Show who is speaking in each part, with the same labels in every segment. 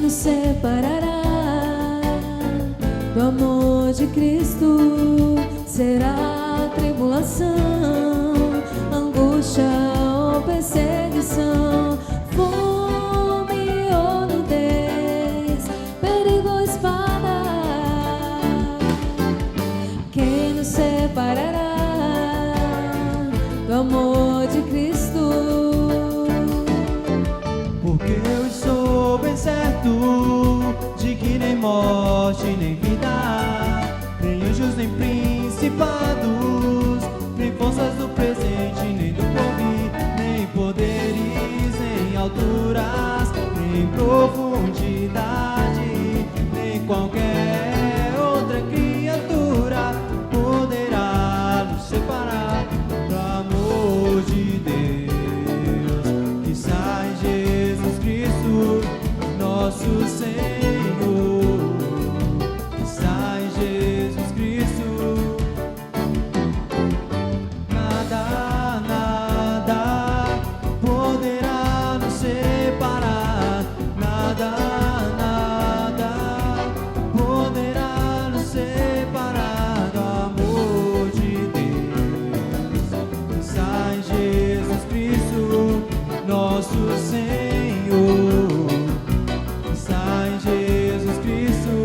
Speaker 1: nos separará do amor de Cristo? Será tribulação, angústia ou perseguição, fome ou nudez, perigo ou espada? Quem nos separará do amor de Cristo?
Speaker 2: Porque eu sou bem certo de que nem morte, nem vida, nem anjos, nem principados, nem forças do presente, nem do porvir, nem poderes, nem alturas, nem profundidade, nem qualquer outra criatura poderá nos separar do amor de Deus que está em Jesus Cristo, nosso Senhor. Está em Jesus Cristo. Nada, nada poderá nos separar. Nada, nada poderá nos separar do amor de Deus. Está em Jesus Cristo, nosso Senhor. Está em Jesus Cristo.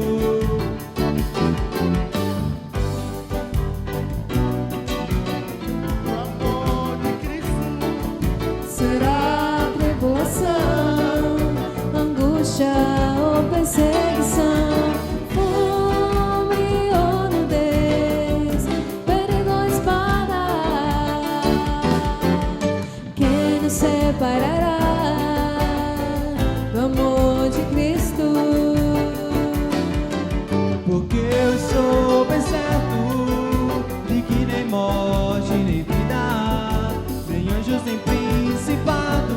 Speaker 2: O amor de Cristo.
Speaker 1: Será tribulação, angústia ou perseguição, fome ou nudez, perigo ou espada? Quem nos separará do amor de Cristo?
Speaker 2: Porque eu sou bem certo de que nem morte, nem vida, nem anjos, nem principados,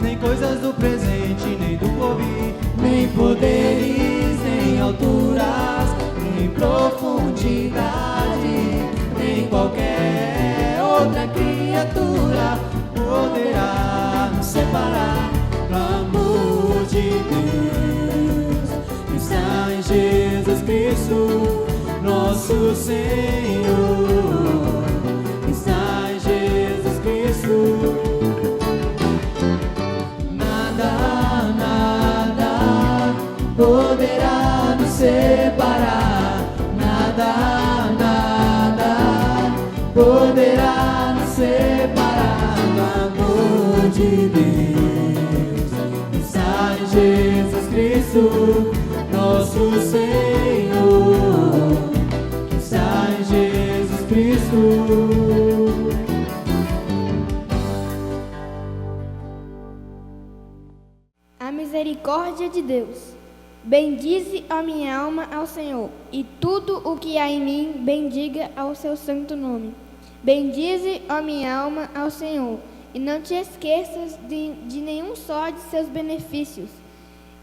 Speaker 2: nem coisas do presente, nem do porvir, nem poderes, nem alturas, nem profundidade, nem qualquer outra criatura poderá nos separar do amor de Deus que está em Jesus Cristo, nosso Senhor. Que está em Jesus Cristo. Nada, nada poderá nos separar. Nada, nada poderá nos separar do amor de Deus que está em Jesus Cristo, nosso Senhor. Que está em Jesus Cristo.
Speaker 3: A misericórdia de Deus. Bendize a minha alma ao Senhor, e tudo o que há em mim, bendiga ao seu santo nome. Bendize a minha alma ao Senhor, e não te esqueças de nenhum só de seus benefícios.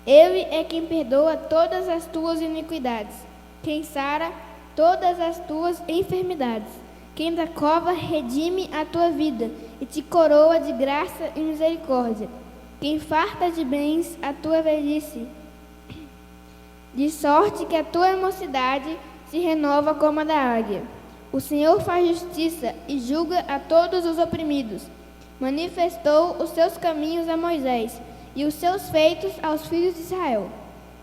Speaker 3: Ele é quem perdoa todas as tuas iniquidades, quem sara todas as tuas enfermidades, quem da cova redime a tua vida e te coroa de graça e misericórdia, quem farta de bens a tua velhice, de sorte que a tua mocidade se renova como a da águia. O Senhor faz justiça e julga a todos os oprimidos. Manifestou os seus caminhos a Moisés e os seus feitos aos filhos de Israel.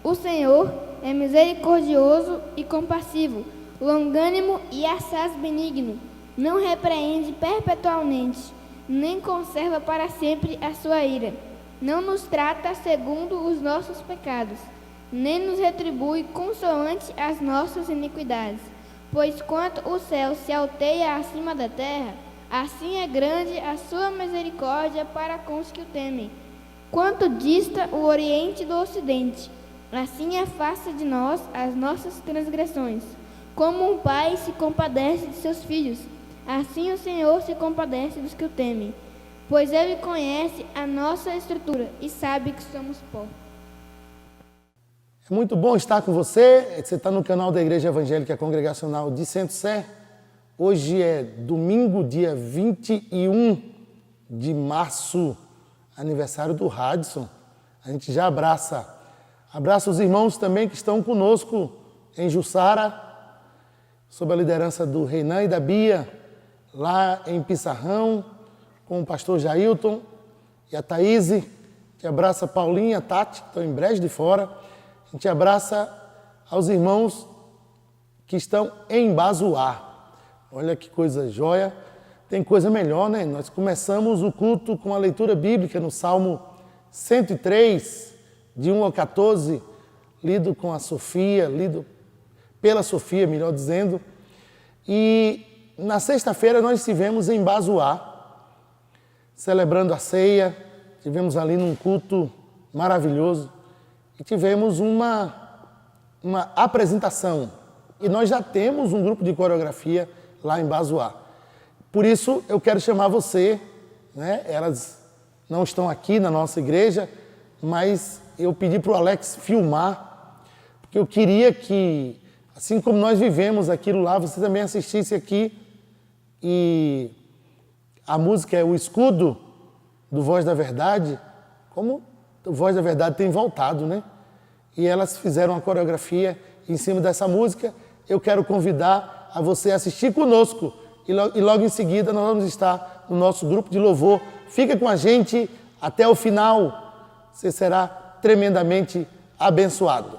Speaker 3: O Senhor é misericordioso e compassivo, longânimo e assaz benigno. Não repreende perpetualmente, nem conserva para sempre a sua ira. Não nos trata segundo os nossos pecados, nem nos retribui consoante as nossas iniquidades. Pois quanto o céu se alteia acima da terra, assim é grande a sua misericórdia para com os que o temem. Quanto dista o oriente do ocidente, assim afasta de nós as nossas transgressões. Como um pai se compadece de seus filhos, assim o Senhor se compadece dos que o temem. Pois Ele conhece a nossa estrutura e sabe que somos pó.
Speaker 4: É muito bom estar com você. Você está no canal da Igreja Evangélica Congregacional de Centro-Sé. Hoje é domingo, dia 21 de março, aniversário do Radisson. A gente já abraça Abraço os irmãos também que estão conosco em Jussara, sob a liderança do Reinan e da Bia, lá em Pissarrão, com o pastor Jailton e a Thaíse. A gente abraça a Paulinha e a Tati, que estão em Brejo de Fora. A gente abraça aos irmãos que estão em Bazuá. Olha que coisa jóia. Tem coisa melhor, né? Nós começamos o culto com a leitura bíblica no Salmo 103, de 1 ao 14, lido com a Sofia, lido pela Sofia, melhor dizendo. E na sexta-feira nós estivemos em Bazuá, celebrando a ceia, tivemos ali num culto maravilhoso e tivemos uma apresentação. E nós já temos um grupo de coreografia lá em Bazuá. Por isso eu quero chamar você, né? Elas não estão aqui na nossa igreja, mas eu pedi para o Alex filmar, porque eu queria que, assim como nós vivemos aquilo lá, você também assistisse aqui. E a música é O Escudo, do Voz da Verdade. Como o Voz da Verdade tem voltado, né? E elas fizeram uma coreografia em cima dessa música. Eu quero convidar a você a assistir conosco. E logo em seguida nós vamos estar no nosso grupo de louvor. Fica com a gente até o final. Você será tremendamente abençoado.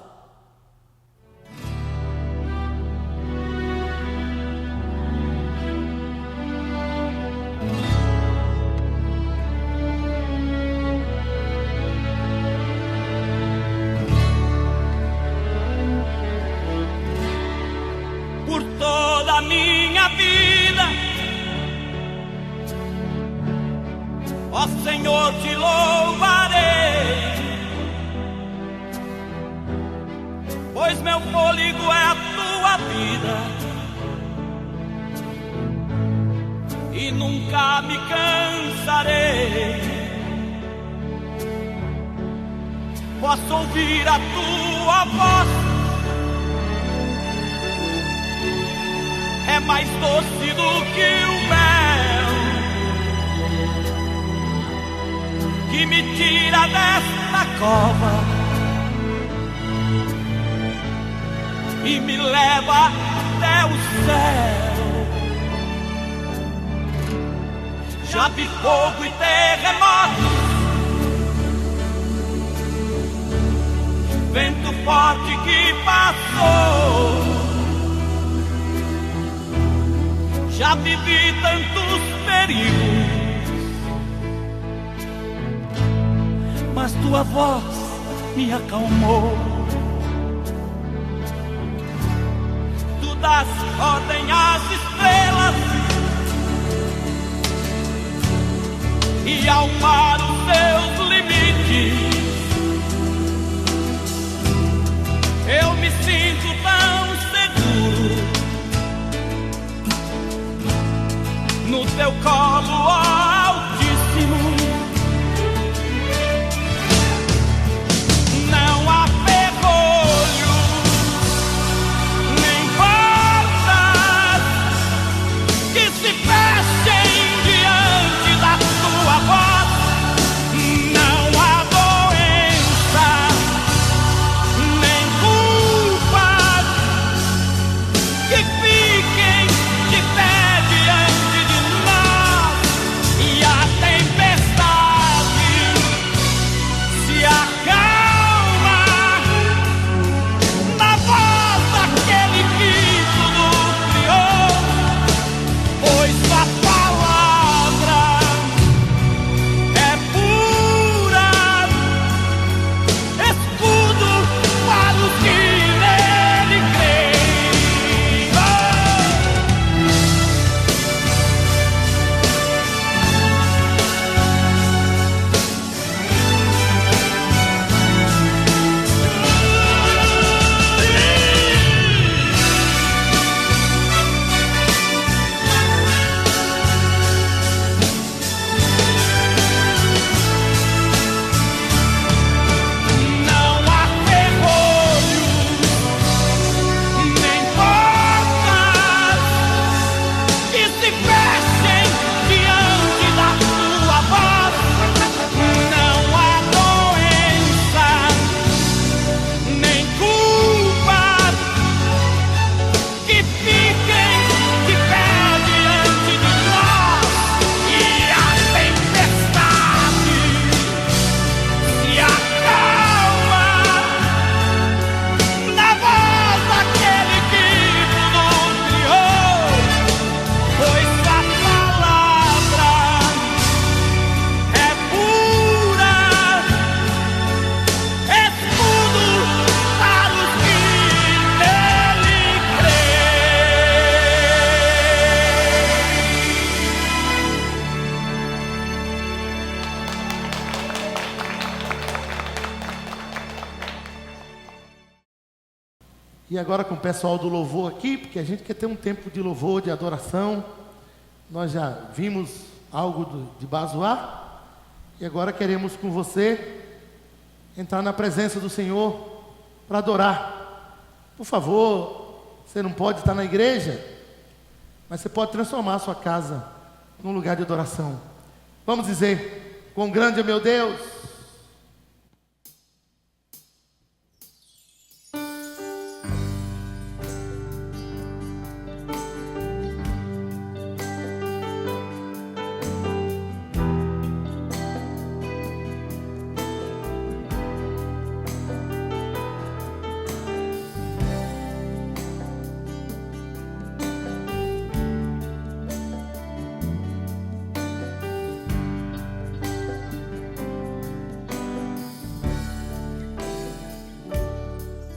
Speaker 5: Por toda a minha vida, ó Senhor, te louvarei, pois meu fôlego é a tua vida e nunca me cansarei. Posso ouvir a tua voz, é mais doce do que o mel, que me tira desta cova e me leva até o céu. Já vi fogo e terremoto, vento forte que passou. Já vivi tantos perigos, mas tua voz me acalmou. Tu dás ordem às estrelas e ao mar os seus limites. Eu me sinto tão seguro no teu colo, ó Altíssimo. Não há ferrolho, nem portas que se fechem diante da tua voz. Não há doença, nem culpas que fiquem de pé diante de nós.
Speaker 4: E agora com o pessoal do louvor aqui, porque a gente quer ter um tempo de louvor, de adoração. Nós já vimos algo de Bazoar e agora queremos com você entrar na presença do Senhor para adorar. Por favor, você não pode estar na igreja, mas você pode transformar a sua casa num lugar de adoração. Vamos dizer: quão grande é meu Deus!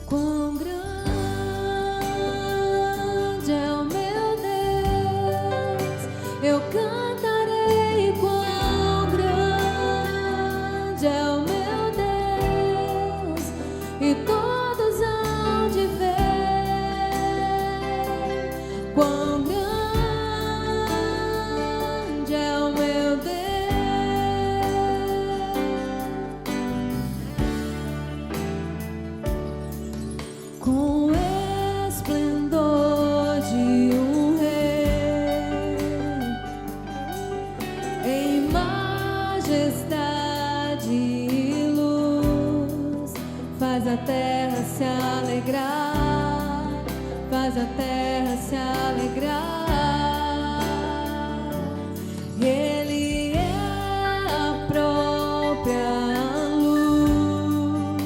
Speaker 1: Quão grande é o meu Deus, eu cantarei. Quão grande é o meu Deus, e todos hão de ver. Quão grande é o meu Deus. Com o esplendor de um rei, em majestade e luz, faz a terra se alegrar, faz a terra se alegrar. Ele é a própria luz,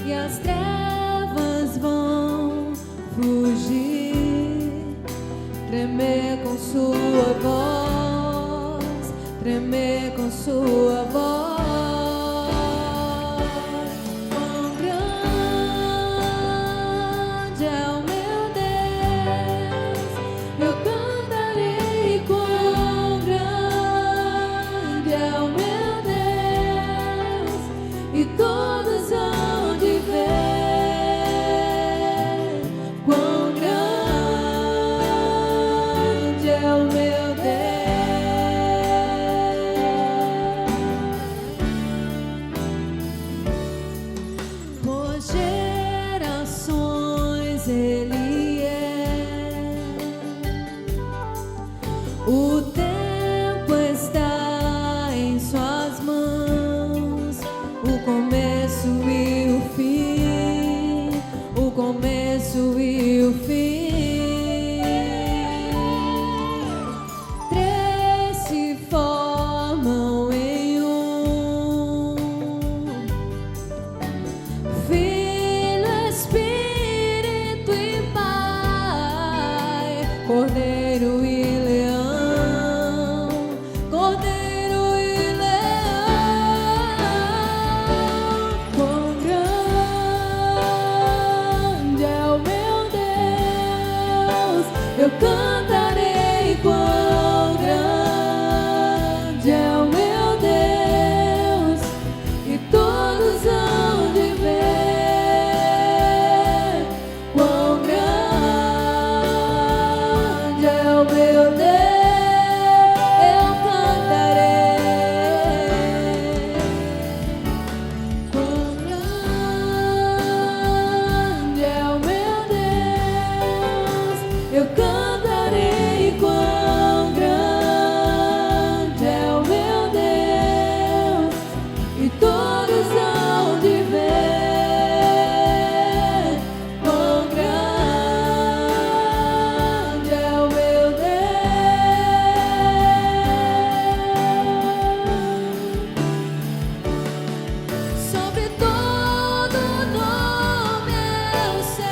Speaker 1: e as trevas vão fugir, tremer com sua voz, tremer com sua voz. Quão grande é o meu Deus, eu cantarei. Quão grande é o meu Deus, e todos hão de ver. Quão grande é o meu Deus. Por gerações Ele é. O tempo está em suas mãos, o começo e o fim, o começo e o fim. Três se formam em um: Filho, Espírito e Pai, Cordeiro e Leão, Cordeiro e Leão. Quão grande é o meu Deus, eu cantarei. Quão grande é o meu Deus, e todos hão de ver. Quão grande é o meu Deus, eu cantarei. Quão grande é o meu Deus, eu cantarei. Quão grande é o meu Deus, e todos hão de ver. Quão grande é o meu Deus. Sobre todo nome é o céu,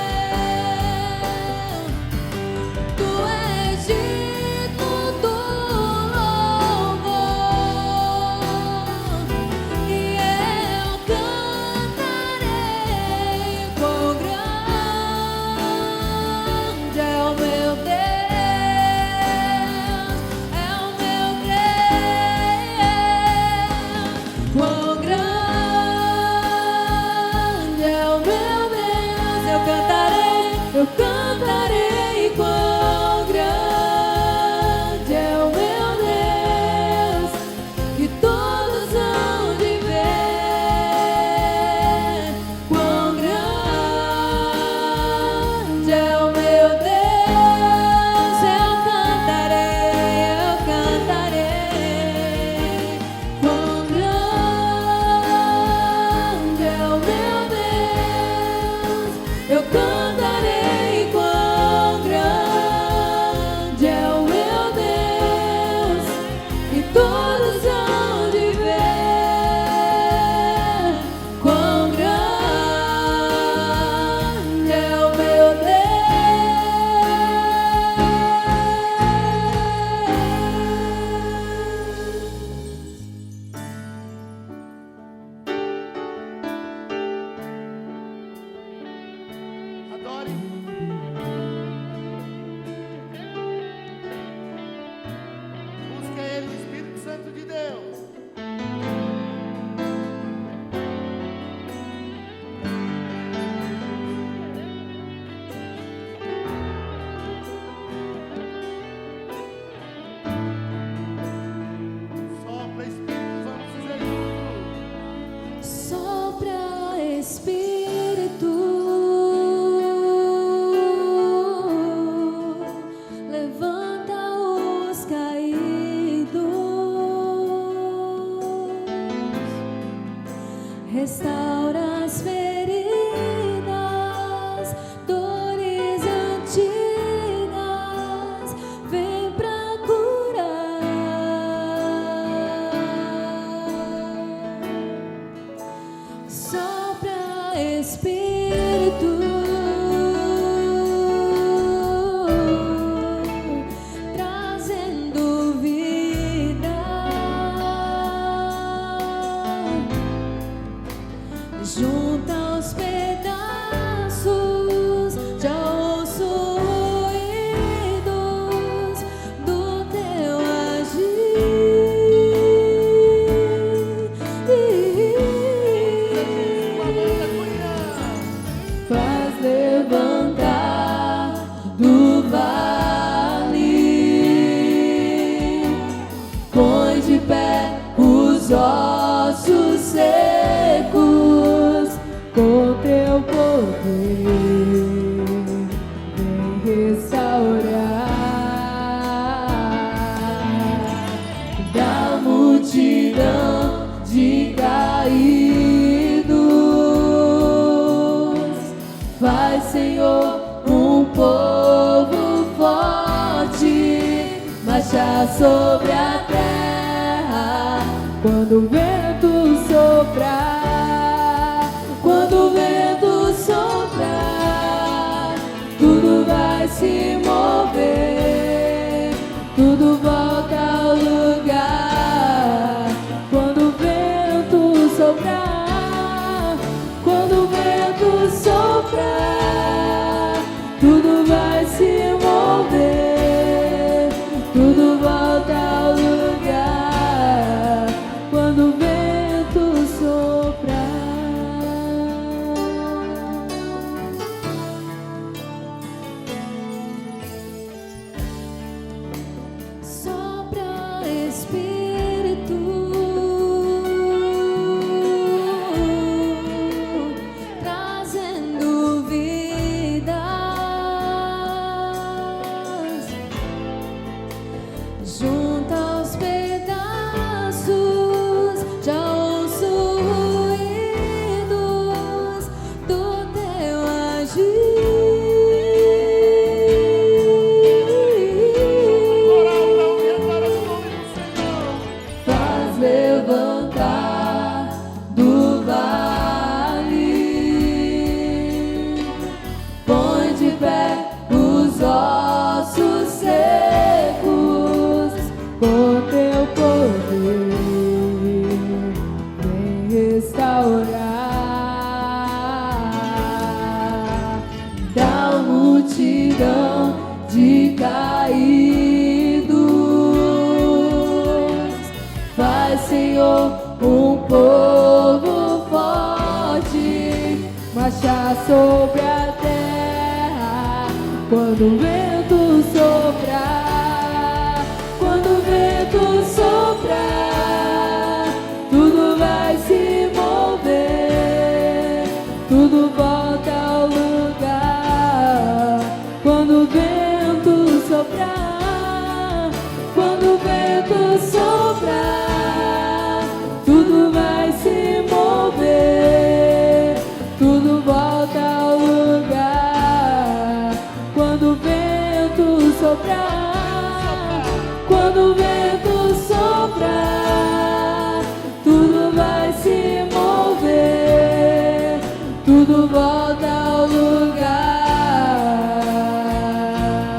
Speaker 1: restaura as feridas, dores antigas, vem pra curar. Sopra Espírito, trazendo vida, junta os pedaços, já ouço ruídos do teu agir. Faz levantar do vale, põe de pé os ossos secos, com teu poder vem restaurar. Da multidão de caídos, faz, Senhor, um povo forte, marchar sobre a terra quando o vento soprar. Quando o vento soprar, tudo vai se mover, tudo volta ao lugar. Quando o vento soprar, quando o vento soprar, tudo vai se mover, tudo volta ao lugar. Quando o vento soprar. Sopra Espírito, trazendo vidas, junta os pedaços, já ouço ruídos do teu agir. Faz levantar do vale, põe de pé os ossos secos, com teu poder vem restaurar. Da multidão de caídos, faz, Senhor, um povo forte, marchar sobre a terra quando o vento soprar. Quando o vento soprar, tudo vai se mover, tudo volta ao lugar. Quando o vento soprar, quando o vento soprar, tudo vai se mover, tudo volta ao lugar. Quando o vento soprar, quando o vento soprar, tudo vai se mover, tudo volta ao lugar.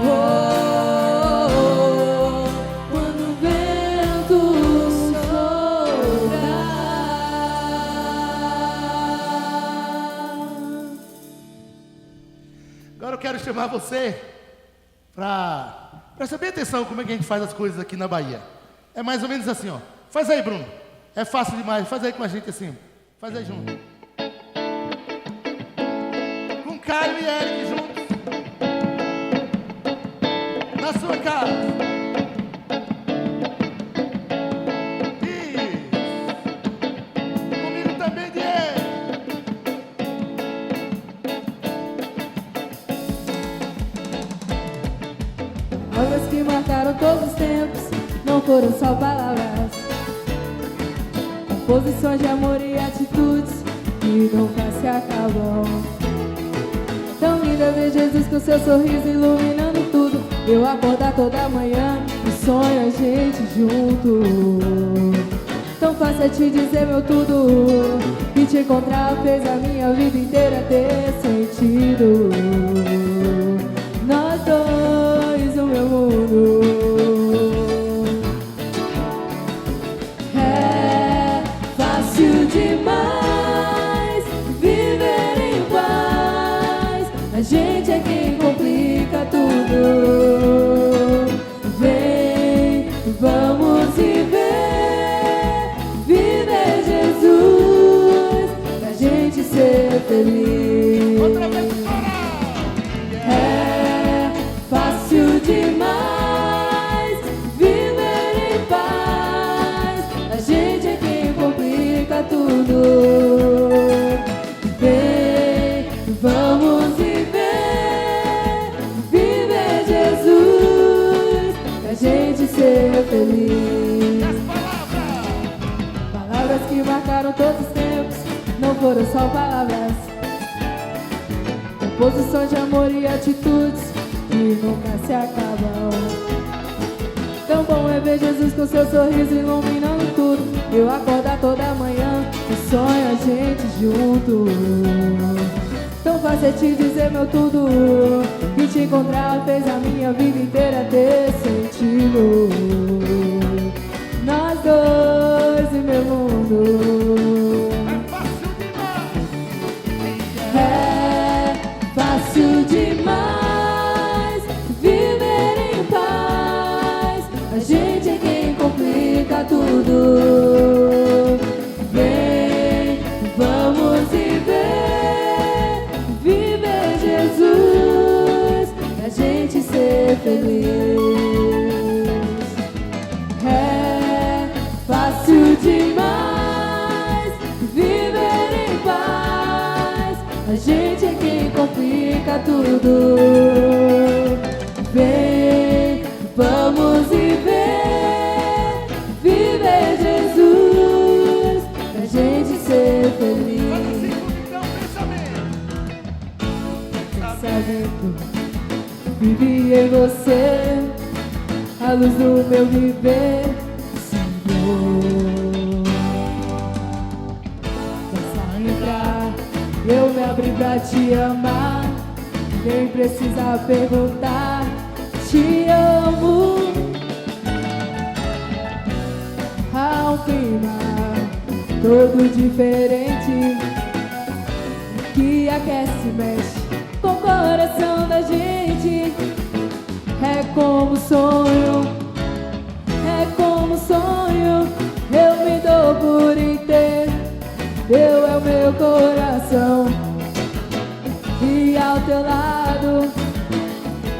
Speaker 1: Oh, oh, oh, quando o vento soprar.
Speaker 4: Agora eu quero chamar você para prestar bem atenção como é que a gente faz as coisas aqui na Bahia. É mais ou menos assim, ó. Faz aí, Bruno. É fácil demais. Faz aí com a gente assim. Faz aí junto. Com Caio e Eric juntos. Na sua casa. Isso. Comigo também, Diego.
Speaker 1: Obras que marcaram todos os tempos, não foram só palavras. Composições de amor e atitudes que nunca se acabam. Tão lindo é ver Jesus com seu sorriso iluminando tudo. Eu acordar toda manhã e sonho a gente junto. Tão fácil é te dizer meu tudo, e te encontrar fez a minha vida inteira ter sentido. Nós dois, o meu mundo. É fácil demais viver em paz. A gente é quem complica tudo. Vem, vamos viver, viver Jesus, pra gente ser feliz.
Speaker 5: Outra vez fora!
Speaker 1: É fácil demais viver em paz. A gente é quem complica tudo. Vem, vamos viver, viver Jesus, pra gente ser feliz. Palavras que marcaram todos os tempos, não foram só palavras. Composição de amor e atitudes que nunca se acabam. Tão bom é ver Jesus com seu sorriso iluminando tudo. Eu acordar toda manhã e sonho a gente junto. Tão fácil é te dizer meu tudo, e te encontrar fez a minha vida inteira ter sentido. Nós dois e meu mundo. É fácil demais viver em paz. A gente é quem complica tudo. Vem, vamos viver, viver Jesus, pra gente ser feliz. É fácil demais viver em paz. A gente é quem complica tudo. Vem, vamos viver, viver Jesus, pra gente ser feliz. Pensamento, vivi em você, a luz do meu viver, Senhor. Pensa entrar, eu me abri pra te amar, nem precisa perguntar, te amo. Há um clima todo diferente, que aquece e mexe com o coração da gente. É como sonho, é como sonho, eu me dou por inteiro, teu é o meu coração. E ao teu lado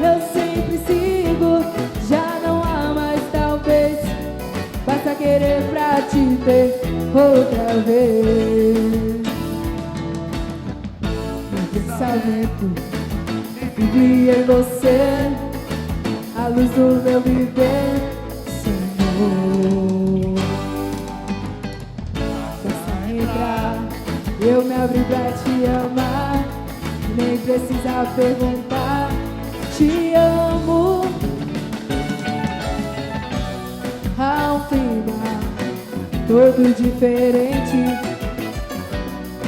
Speaker 1: eu sempre sigo, já não há mais talvez, basta querer pra te ter outra vez. Meu pensamento vive em você, a luz do meu viver, Senhor. Basta entrar, eu me abri pra te amar, nem precisa perguntar, te amo. Há um clima todo diferente,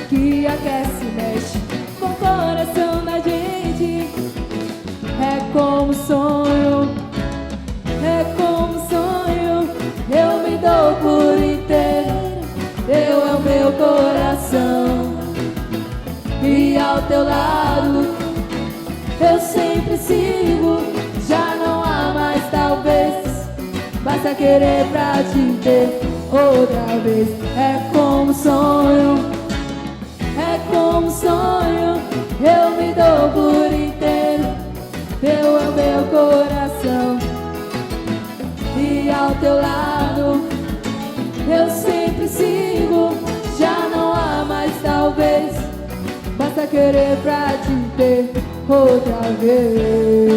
Speaker 1: que aquece e mexe com o coração da gente. É como sonho, é como sonho, eu me dou por inteiro, teu é o meu coração. E ao teu lado eu sempre sigo, já não há mais talvez, basta querer pra te ter outra vez. É como sonho, é como sonho, eu me dou por inteiro, teu é o meu coração. E ao teu lado eu sempre sigo, já não há mais talvez, basta querer pra te ter outra vez.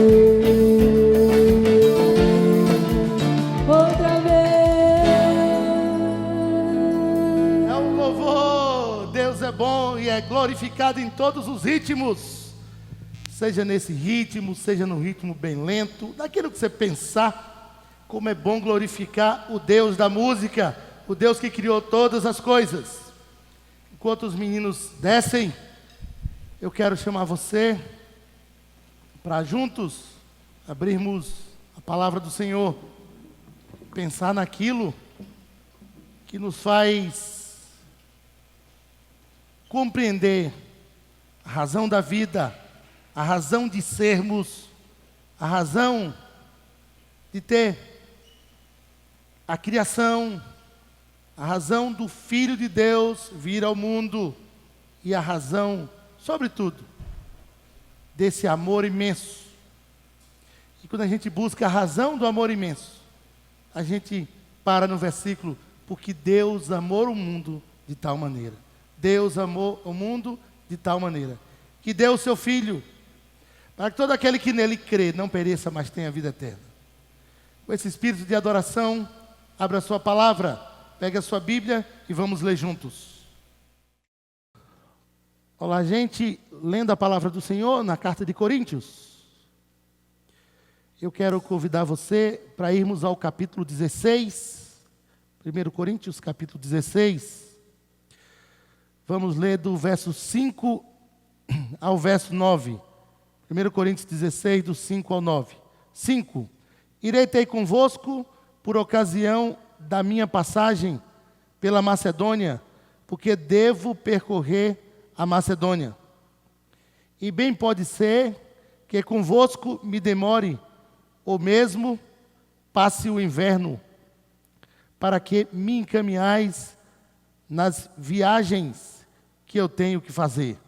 Speaker 1: Outra vez.
Speaker 4: É um louvor, Deus é bom glorificado em todos os ritmos. Seja nesse ritmo, seja no ritmo bem lento, daquilo que você pensar, como é bom glorificar o Deus da música, o Deus que criou todas as coisas. Enquanto os meninos descem, eu quero chamar você para juntos abrirmos a palavra do Senhor, pensar naquilo que nos faz compreender a razão da vida, a razão de sermos, a razão de ter a criação, a razão do Filho de Deus vir ao mundo e a razão, sobretudo, desse amor imenso. E quando a gente busca a razão do amor imenso, a gente para no versículo, porque Deus amou o mundo de tal maneira. Deus amou o mundo de tal maneira, que deu o seu Filho, para que todo aquele que nele crê não pereça, mas tenha vida eterna. Com esse espírito de adoração, abra a sua palavra, pegue a sua Bíblia e vamos ler juntos. Olá, gente, lendo a palavra do Senhor na carta de Coríntios. Eu quero convidar você para irmos ao capítulo 16, 1 Coríntios, capítulo 16. Vamos ler do verso 5 ao verso 9. 1 Coríntios 16, do 5 ao 9. 5. Irei ter convosco por ocasião da minha passagem pela Macedônia, porque devo percorrer a Macedônia. E bem pode ser que convosco me demore, ou mesmo passe o inverno, para que me encaminhais nas viagens que eu tenho que fazer.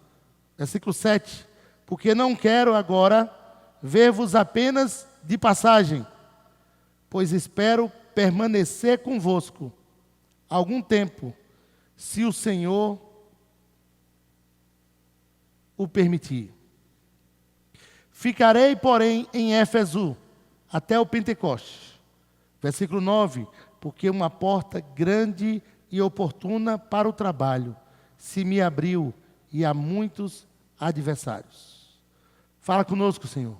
Speaker 4: Versículo 7. Porque não quero agora ver-vos apenas de passagem, pois espero permanecer convosco algum tempo, se o Senhor o permitir. Ficarei, porém, em Éfeso até o Pentecoste. Versículo 9. Porque uma porta grande e oportuna para o trabalho se me abriu e há muitos adversários. Fala conosco, Senhor.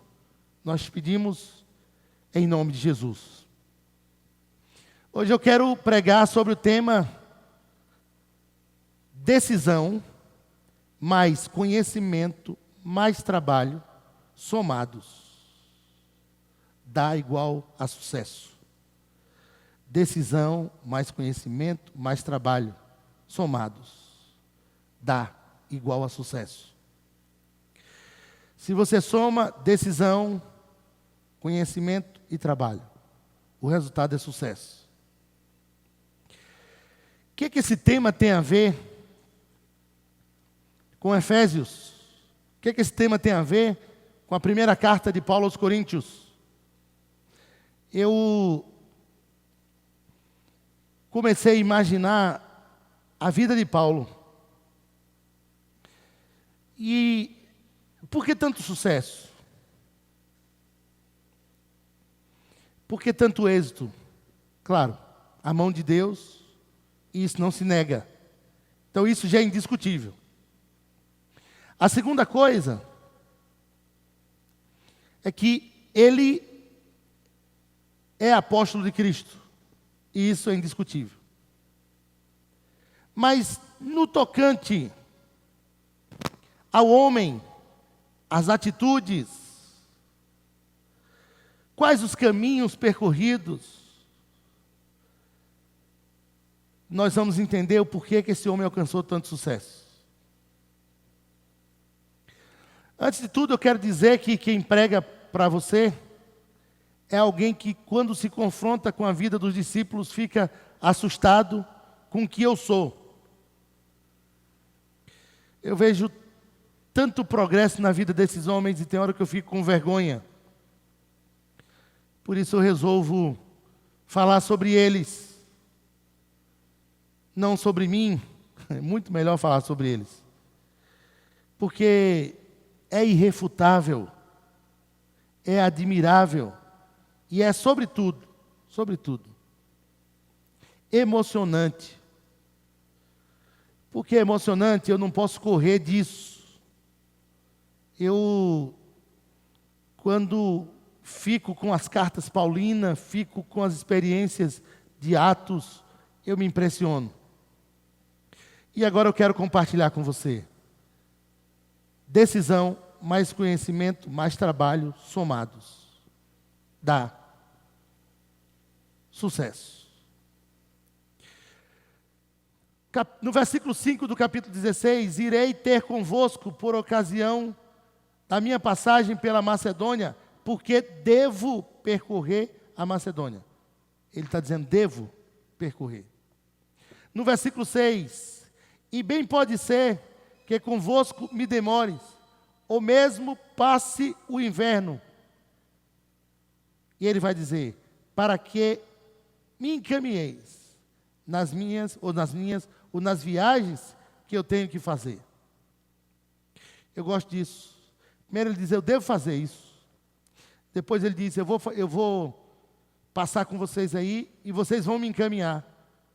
Speaker 4: Nós te pedimos em nome de Jesus. Hoje eu quero pregar sobre o tema decisão, mais conhecimento, mais trabalho, somados, dá igual a sucesso. Decisão, mais conhecimento, mais trabalho, somados, dá igual a sucesso. Se você soma decisão, conhecimento e trabalho, o resultado é sucesso. O que esse tema tem a ver com Efésios? O que esse tema tem a ver com a primeira carta de Paulo aos Coríntios? Eu comecei a imaginar a vida de Paulo. E por que tanto sucesso? Por que tanto êxito? Claro, a mão de Deus, e isso não se nega. Então isso já é indiscutível. A segunda coisa é que ele é apóstolo de Cristo. E isso é indiscutível. Mas no tocante ao homem, as atitudes, quais os caminhos percorridos, nós vamos entender o porquê que esse homem alcançou tanto sucesso. Antes de tudo, eu quero dizer que quem prega para você é alguém que, quando se confronta com a vida dos discípulos, fica assustado com o que eu sou. Eu vejo tanto progresso na vida desses homens e tem hora que eu fico com vergonha. Por isso eu resolvo falar sobre eles. Não sobre mim, é muito melhor falar sobre eles. Porque é irrefutável, é admirável e é sobretudo, emocionante
Speaker 6: Porque é emocionante, eu não posso correr disso. Quando fico com as cartas paulinas, fico com as experiências de Atos, eu me impressiono. E agora eu quero compartilhar com você. Decisão, mais conhecimento, mais trabalho somados. Dá sucesso. No versículo 5 do capítulo 16, irei ter convosco por ocasião da minha passagem pela Macedônia, porque devo percorrer a Macedônia. Ele está dizendo, devo percorrer. No versículo 6, e bem pode ser que convosco me demores, ou mesmo passe o inverno. E ele vai dizer, para que me encaminheis nas viagens que eu tenho que fazer. Eu gosto disso. Primeiro ele diz, eu devo fazer isso. Depois ele diz, eu vou passar com vocês aí e vocês vão me encaminhar.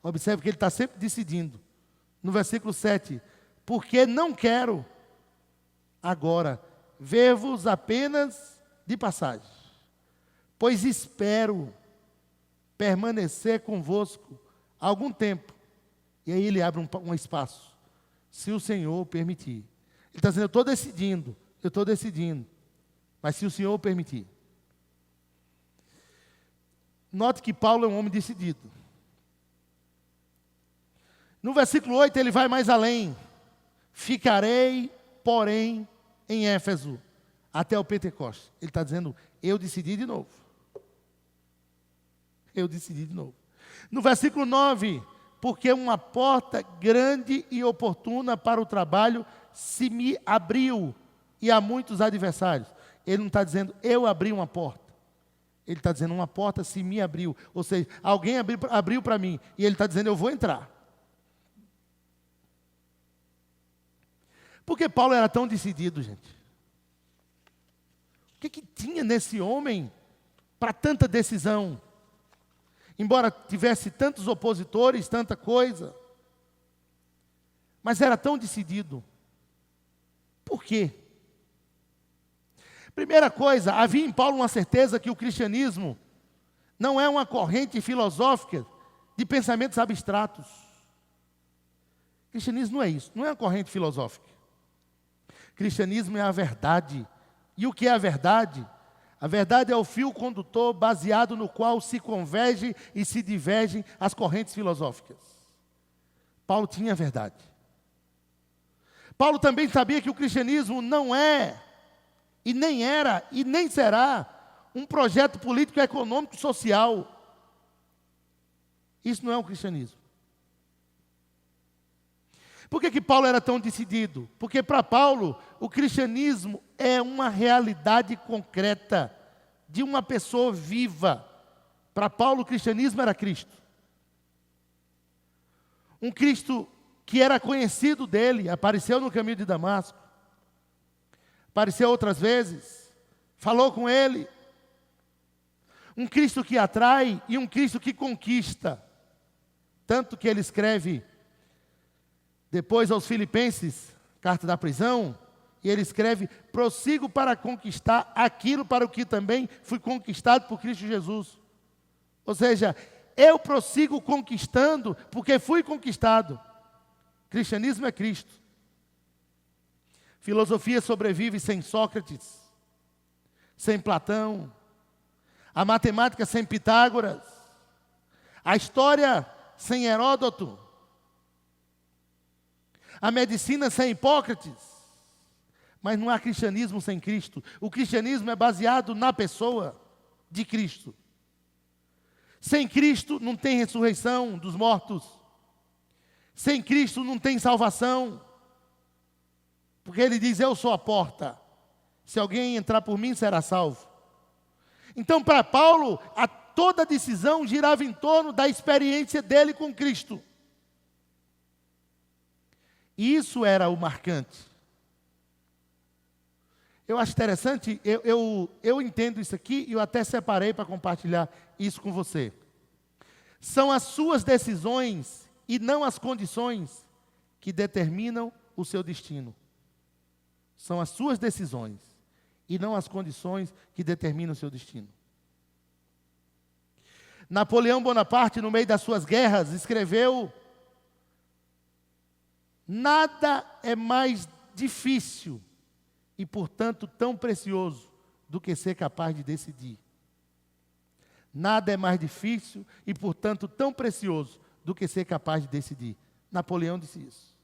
Speaker 6: Observe que ele está sempre decidindo. No versículo 7, porque não quero agora ver-vos apenas de passagem, pois espero permanecer convosco algum tempo. E aí ele abre um espaço, se o Senhor permitir. Ele está dizendo, eu estou decidindo, mas se o Senhor permitir. Note que Paulo é um homem decidido. No versículo 8 ele vai mais além. Ficarei, porém, em Éfeso, até o Pentecostes. Ele está dizendo, eu decidi de novo. Eu decidi de novo. No versículo 9, porque uma porta grande e oportuna para o trabalho se me abriu, e há muitos adversários. Ele não está dizendo, eu abri uma porta. Ele está dizendo, uma porta se me abriu. Ou seja, alguém abriu para mim. E ele está dizendo, eu vou entrar. Por que Paulo era tão decidido, gente? O que tinha nesse homem para tanta decisão? Embora tivesse tantos opositores, tanta coisa. Mas era tão decidido. Por quê? Primeira coisa, havia em Paulo uma certeza que o cristianismo não é uma corrente filosófica de pensamentos abstratos. O cristianismo não é isso, não é uma corrente filosófica. O cristianismo é a verdade. E o que é a verdade? A verdade é o fio condutor baseado no qual se converge e se divergem as correntes filosóficas. Paulo tinha a verdade. Paulo também sabia que o cristianismo não é, e nem era, e nem será, um projeto político, econômico, social. Isso não é o cristianismo. Por que Paulo era tão decidido? Porque para Paulo, o cristianismo é uma realidade concreta de uma pessoa viva. Para Paulo, o cristianismo era Cristo. Um Cristo que era conhecido dele, apareceu no caminho de Damasco. Apareceu outras vezes, falou com ele. Um Cristo que atrai e um Cristo que conquista. Tanto que ele escreve depois aos Filipenses, carta da prisão, e ele escreve, prossigo para conquistar aquilo para o que também fui conquistado por Cristo Jesus. Ou seja, eu prossigo conquistando porque fui conquistado. Cristianismo é Cristo. Filosofia sobrevive sem Sócrates, sem Platão, a matemática sem Pitágoras, a história sem Heródoto, a medicina sem Hipócrates, mas não há cristianismo sem Cristo. O cristianismo é baseado na pessoa de Cristo. Sem Cristo não tem ressurreição dos mortos. Sem Cristo não tem salvação. Porque ele diz, eu sou a porta. Se alguém entrar por mim, será salvo. Então, para Paulo, toda decisão girava em torno da experiência dele com Cristo. E isso era o marcante. Eu acho interessante, eu entendo isso aqui e eu até separei para compartilhar isso com você. São as suas decisões e não as condições que determinam o seu destino. São as suas decisões e não as condições que determinam o seu destino. Napoleão Bonaparte, no meio das suas guerras, escreveu: nada é mais difícil e, portanto, tão precioso do que ser capaz de decidir. Nada é mais difícil e, portanto, tão precioso do que ser capaz de decidir. Napoleão disse isso.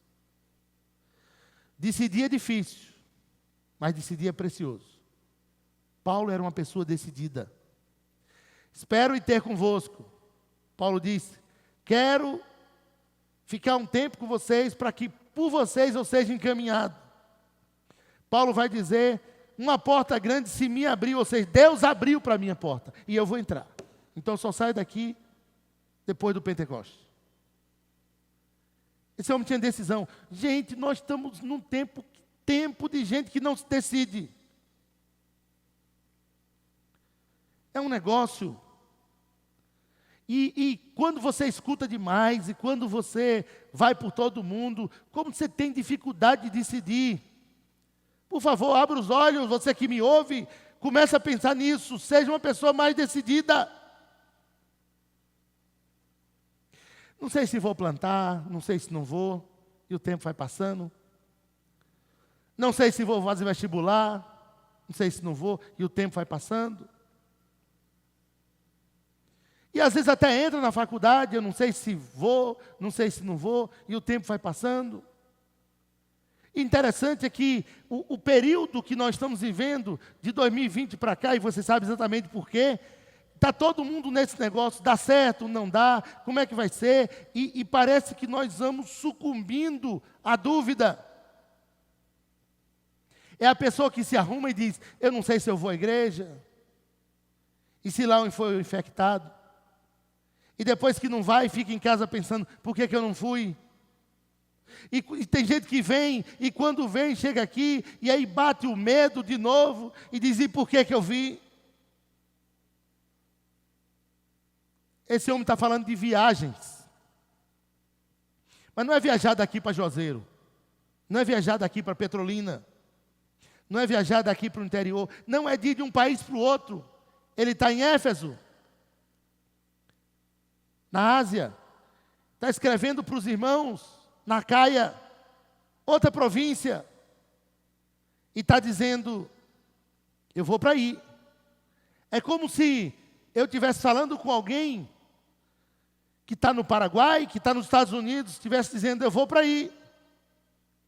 Speaker 6: Decidir é difícil, mas decidir é precioso. Paulo era uma pessoa decidida. Espero ir ter convosco. Paulo disse: quero ficar um tempo com vocês para que por vocês eu seja encaminhado. Paulo vai dizer: uma porta grande se me abriu, ou seja, Deus abriu para a minha porta e eu vou entrar. Então eu só saio daqui depois do Pentecostes. Esse homem tinha decisão. Gente, nós estamos num tempo de gente que não se decide. É um negócio. E quando você escuta demais, e quando você vai por todo mundo, como você tem dificuldade de decidir. Por favor, abra os olhos, você que me ouve, comece a pensar nisso, seja uma pessoa mais decidida. Não sei se vou plantar, não sei se não vou, e o tempo vai passando. Não sei se vou fazer vestibular, não sei se não vou, e o tempo vai passando. E às vezes até entra na faculdade, eu não sei se vou, não sei se não vou, e o tempo vai passando. Interessante é que o período que nós estamos vivendo, de 2020 para cá, e você sabe exatamente por quê, está todo mundo nesse negócio, dá certo, não dá, como é que vai ser, e parece que nós vamos sucumbindo à dúvida. É a pessoa que se arruma e diz: eu não sei se eu vou à igreja, e se lá foi infectado. E depois que não vai, fica em casa pensando: por que eu não fui? E tem gente que vem, e quando vem, chega aqui, e aí bate o medo de novo, e diz: e por que eu vi? Esse homem está falando de viagens. Mas não é viajar daqui para Juazeiro, não é viajar daqui para Petrolina, não é viajar daqui para o interior, não é de um país para o outro. Ele está em Éfeso, na Ásia, está escrevendo para os irmãos na Caia, outra província, e está dizendo: eu vou para aí. É como se eu estivesse falando com alguém que está no Paraguai, que está nos Estados Unidos, estivesse dizendo: eu vou para aí,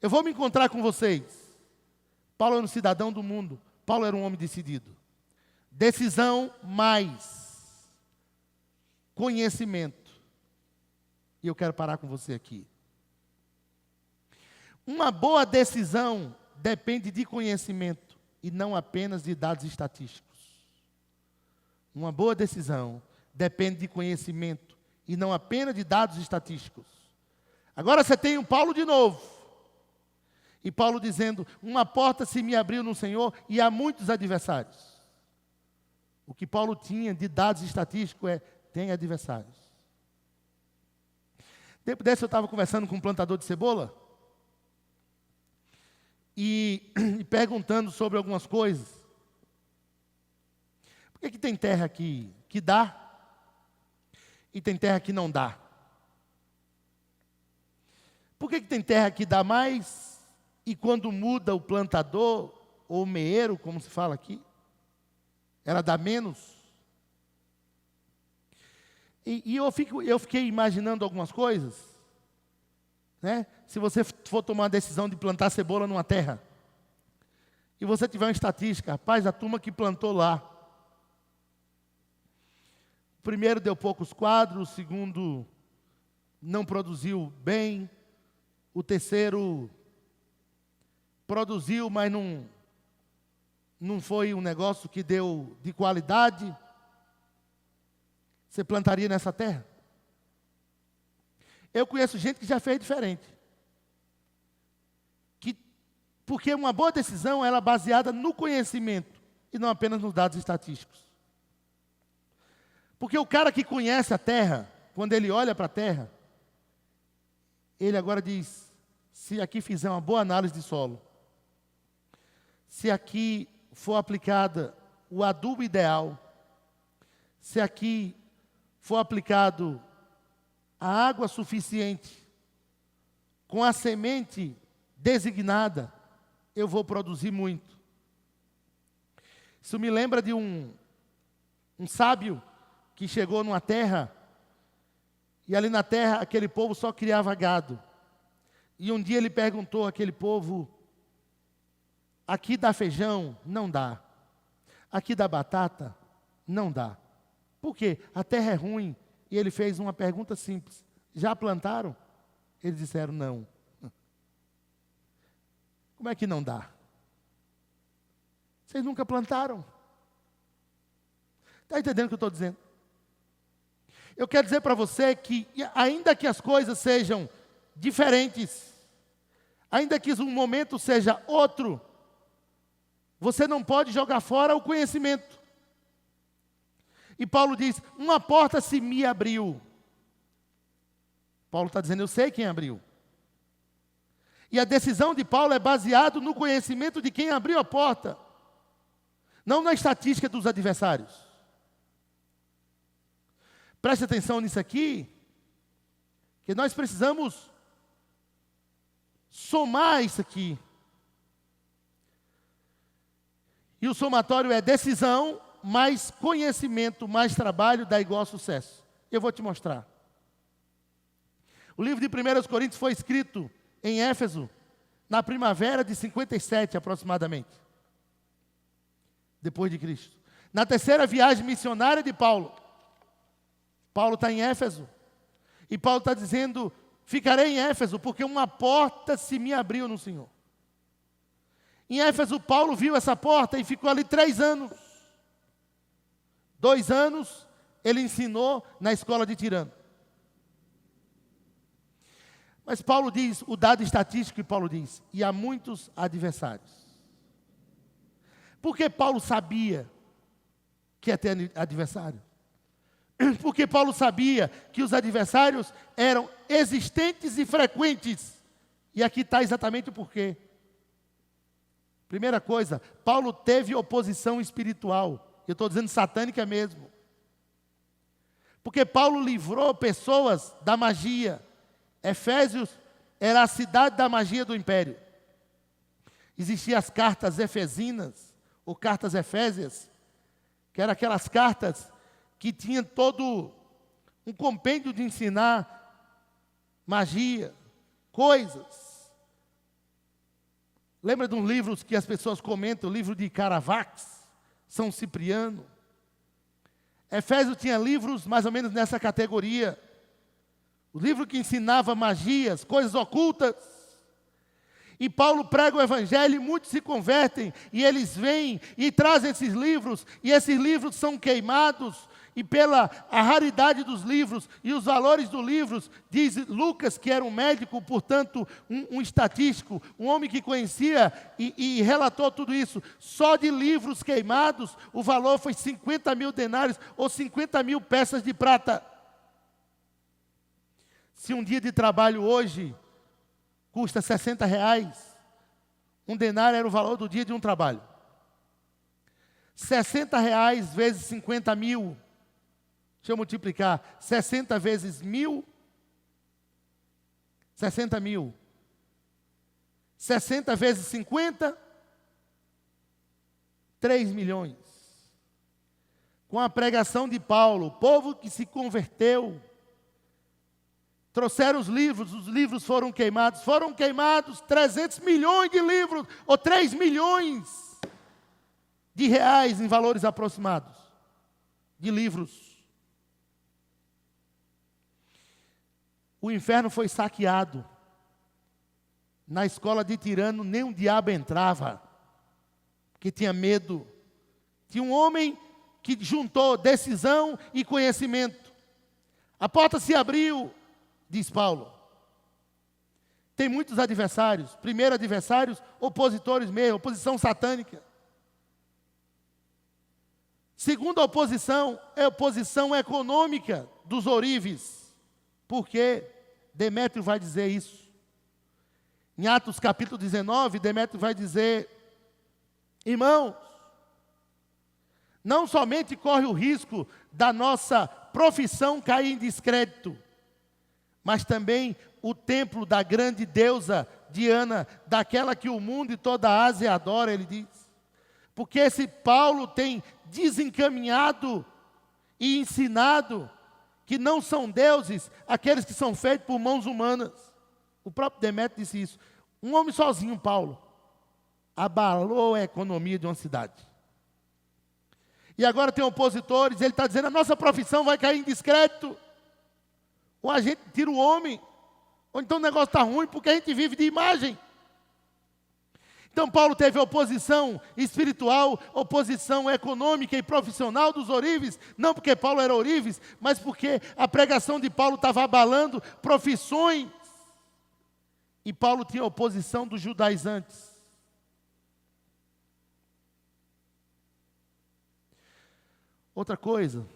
Speaker 6: eu vou me encontrar com vocês. Paulo era um cidadão do mundo, Paulo era um homem decidido. Decisão mais conhecimento. E eu quero parar com você aqui. Uma boa decisão depende de conhecimento e não apenas de dados estatísticos. Uma boa decisão depende de conhecimento e não apenas de dados estatísticos. Agora você tem o Paulo de novo. E Paulo dizendo: uma porta se me abriu no Senhor e há muitos adversários. O que Paulo tinha de dados estatísticos é: tem adversários. Tempo desse eu estava conversando com um plantador de cebola e perguntando sobre algumas coisas. Por que tem terra que dá e tem terra que não dá? Por que tem terra que dá mais e quando muda o plantador ou o meeiro, como se fala aqui, ela dá menos? E eu fiquei imaginando algumas coisas, né? Se você for tomar a decisão de plantar cebola numa terra, e você tiver uma estatística: rapaz, a turma que plantou lá, o primeiro deu poucos quadros, o segundo não produziu bem, o terceiro produziu, mas não foi um negócio que deu de qualidade. Você plantaria nessa terra? Eu conheço gente que já fez diferente. Porque uma boa decisão ela é baseada no conhecimento e não apenas nos dados estatísticos. Porque o cara que conhece a terra, quando ele olha para a terra, ele agora diz: se aqui fizer uma boa análise de solo, se aqui for aplicada o adubo ideal, se aqui for aplicado a água suficiente, com a semente designada, eu vou produzir muito. Isso me lembra de um sábio que chegou numa terra, e ali na terra aquele povo só criava gado. E um dia ele perguntou àquele povo: aqui dá feijão? Não dá. Aqui dá batata? Não dá. Por quê? A terra é ruim. E ele fez uma pergunta simples: já plantaram? Eles disseram não. Como é que não dá? Vocês nunca plantaram. Está entendendo o que eu estou dizendo? Eu quero dizer para você que, ainda que as coisas sejam diferentes, ainda que um momento seja outro, você não pode jogar fora o conhecimento. E Paulo diz: uma porta se me abriu. Paulo está dizendo: eu sei quem abriu. E a decisão de Paulo é baseada no conhecimento de quem abriu a porta, não na estatística dos adversários. Preste atenção nisso aqui, que nós precisamos somar isso aqui. E o somatório é decisão, mais conhecimento, mais trabalho, dá igual sucesso. Eu vou te mostrar. O livro de 1 Coríntios foi escrito em Éfeso, na primavera de 57 aproximadamente, depois de Cristo. Na terceira viagem missionária de Paulo. Paulo está em Éfeso. E Paulo está dizendo: ficarei em Éfeso, porque uma porta se me abriu no Senhor. Em Éfeso, Paulo viu essa porta e ficou ali 3 anos. 2 anos ele ensinou na escola de Tirano. Mas Paulo diz, o dado estatístico que Paulo diz: e há muitos adversários. Por que Paulo sabia que ia ter adversário? Porque Paulo sabia que os adversários eram existentes e frequentes. E aqui está exatamente o porquê. Primeira coisa, Paulo teve oposição espiritual. Eu estou dizendo satânica mesmo. Porque Paulo livrou pessoas da magia. Efésios era a cidade da magia do império. Existiam as cartas efesinas, ou cartas efésias, que eram aquelas cartas que tinham todo um compêndio de ensinar magia, coisas. Lembra de uns livros que as pessoas comentam, o livro de Caravax, São Cipriano? Efésios tinha livros mais ou menos nessa categoria. O livro que ensinava magias, coisas ocultas. E Paulo prega o evangelho e muitos se convertem. E eles vêm e trazem esses livros. E esses livros são queimados. E pela a raridade dos livros e os valores dos livros, diz Lucas, que era um médico, portanto, um estatístico, um homem que conhecia e relatou tudo isso. Só de livros queimados, o valor foi 50 mil denários ou 50 mil peças de prata. Se um dia de trabalho hoje custa R$60, um denário era o valor do dia de um trabalho. R$60 vezes 50 mil, deixa eu multiplicar, 60 vezes 1.000, 60 mil. 60 vezes 50, 3 milhões. Com a pregação de Paulo, o povo que se converteu, trouxeram os livros foram queimados 300 milhões de livros, ou 3 milhões de reais em valores aproximados, de livros. O inferno foi saqueado. Na escola de Tirano, nem um diabo entrava, porque tinha medo. Tinha um homem que juntou decisão e conhecimento. A porta se abriu, diz Paulo. Tem muitos adversários. Primeiro, adversários, opositores mesmo, oposição satânica. Segunda oposição é a oposição econômica dos ourives. Por quê? Demétrio vai dizer isso. Em Atos capítulo 19, Demétrio vai dizer: irmãos, não somente corre o risco da nossa profissão cair em descrédito, mas também o templo da grande deusa Diana, daquela que o mundo e toda a Ásia adora, ele diz. Porque esse Paulo tem desencaminhado e ensinado que não são deuses aqueles que são feitos por mãos humanas. O próprio Demétrio disse isso. Um homem sozinho, Paulo, abalou a economia de uma cidade. E agora tem opositores, ele está dizendo: a nossa profissão vai cair em descrédito. Ou a gente tira o homem, ou então o negócio está ruim porque a gente vive de imagem. Então Paulo teve oposição espiritual, oposição econômica e profissional dos ourives, não porque Paulo era ourives, mas porque a pregação de Paulo estava abalando profissões. E Paulo tinha oposição dos judaizantes. Outra coisa,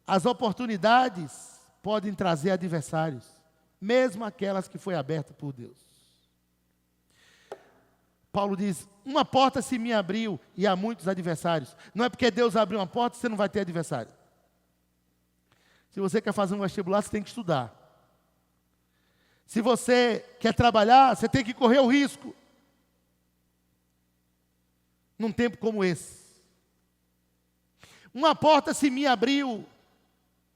Speaker 6: as oportunidades podem trazer adversários, mesmo aquelas que foi aberta por Deus. Paulo diz: uma porta se me abriu e há muitos adversários. Não é porque Deus abriu uma porta, você não vai ter adversário. Se você quer fazer um vestibular, você tem que estudar. Se você quer trabalhar, você tem que correr o risco. Num tempo como esse. Uma porta se me abriu.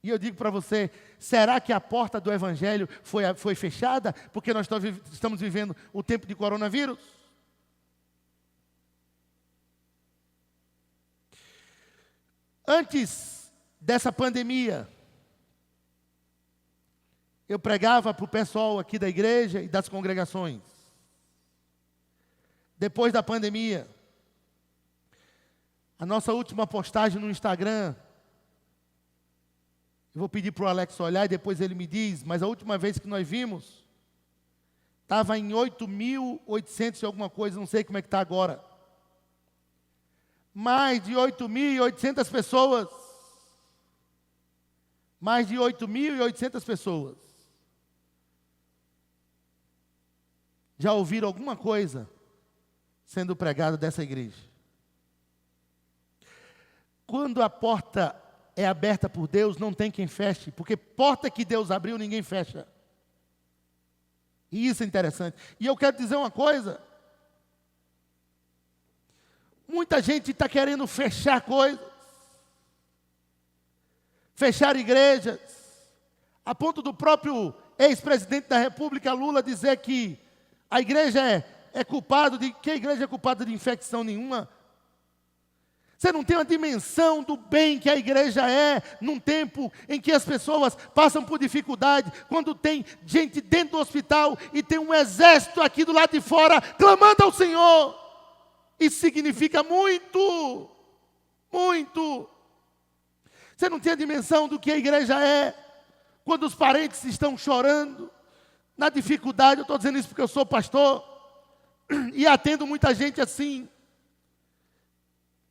Speaker 6: E eu digo para você: será que a porta do Evangelho foi fechada? Porque nós estamos vivendo o tempo de coronavírus? Antes dessa pandemia, eu pregava para o pessoal aqui da igreja e das congregações. Depois da pandemia, a nossa última postagem no Instagram, eu vou pedir para o Alex olhar e depois ele me diz, mas a última vez que nós vimos, estava em 8.800 e alguma coisa, não sei como é que está agora. Mais de 8.800 pessoas. Mais de 8.800 pessoas. Já ouviram alguma coisa sendo pregada dessa igreja? Quando a porta é aberta por Deus, não tem quem feche, porque porta que Deus abriu, ninguém fecha. E isso é interessante. E eu quero dizer uma coisa: muita gente está querendo fechar coisas, fechar igrejas, a ponto do próprio ex-presidente da República, Lula, dizer que a igreja é culpada de... Que a igreja é culpada de infecção nenhuma? Você não tem uma dimensão do bem que a igreja é, num tempo em que as pessoas passam por dificuldade, quando tem gente dentro do hospital e tem um exército aqui do lado de fora clamando ao Senhor. Isso significa muito, muito. Você não tem a dimensão do que a igreja é, quando os parentes estão chorando, na dificuldade. Eu estou dizendo isso porque eu sou pastor, e atendo muita gente assim.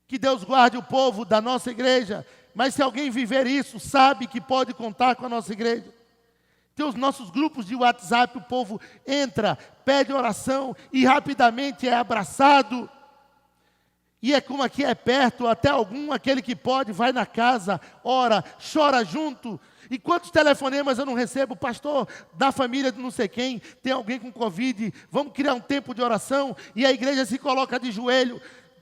Speaker 6: Que Deus guarde o povo da nossa igreja, mas se alguém viver isso, sabe que pode contar com a nossa igreja. Tem os nossos grupos de WhatsApp, o povo entra, pede oração e rapidamente é abraçado. E é como aqui é perto, até aquele que pode, vai na casa, ora, chora junto. E quantos telefonemas eu não recebo? Pastor, da família de não sei quem, tem alguém com Covid, vamos criar um tempo de oração, e a igreja se coloca de joelho.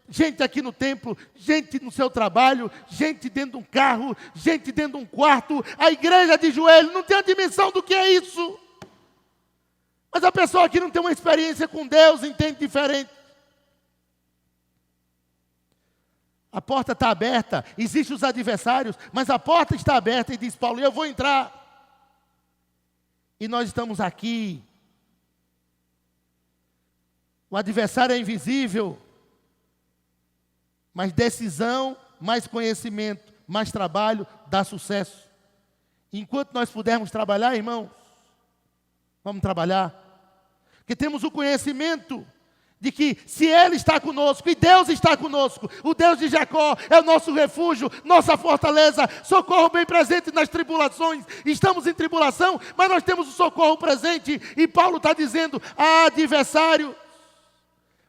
Speaker 6: Gente aqui no templo, gente no seu trabalho, gente dentro de um carro, gente dentro de um quarto, a igreja de joelho, não tem a dimensão do que é isso. Mas a pessoa aqui não tem uma experiência com Deus, entende diferente. A porta está aberta, existem os adversários, mas a porta está aberta e diz Paulo: eu vou entrar. E nós estamos aqui. O adversário é invisível, mas decisão, mais conhecimento, mais trabalho, dá sucesso. Enquanto nós pudermos trabalhar, irmãos, vamos trabalhar. Porque temos o conhecimento de que se Ele está conosco e Deus está conosco, o Deus de Jacó é o nosso refúgio, nossa fortaleza, socorro bem presente nas tribulações. Estamos em tribulação, mas nós temos o socorro presente. E Paulo está dizendo: há adversário,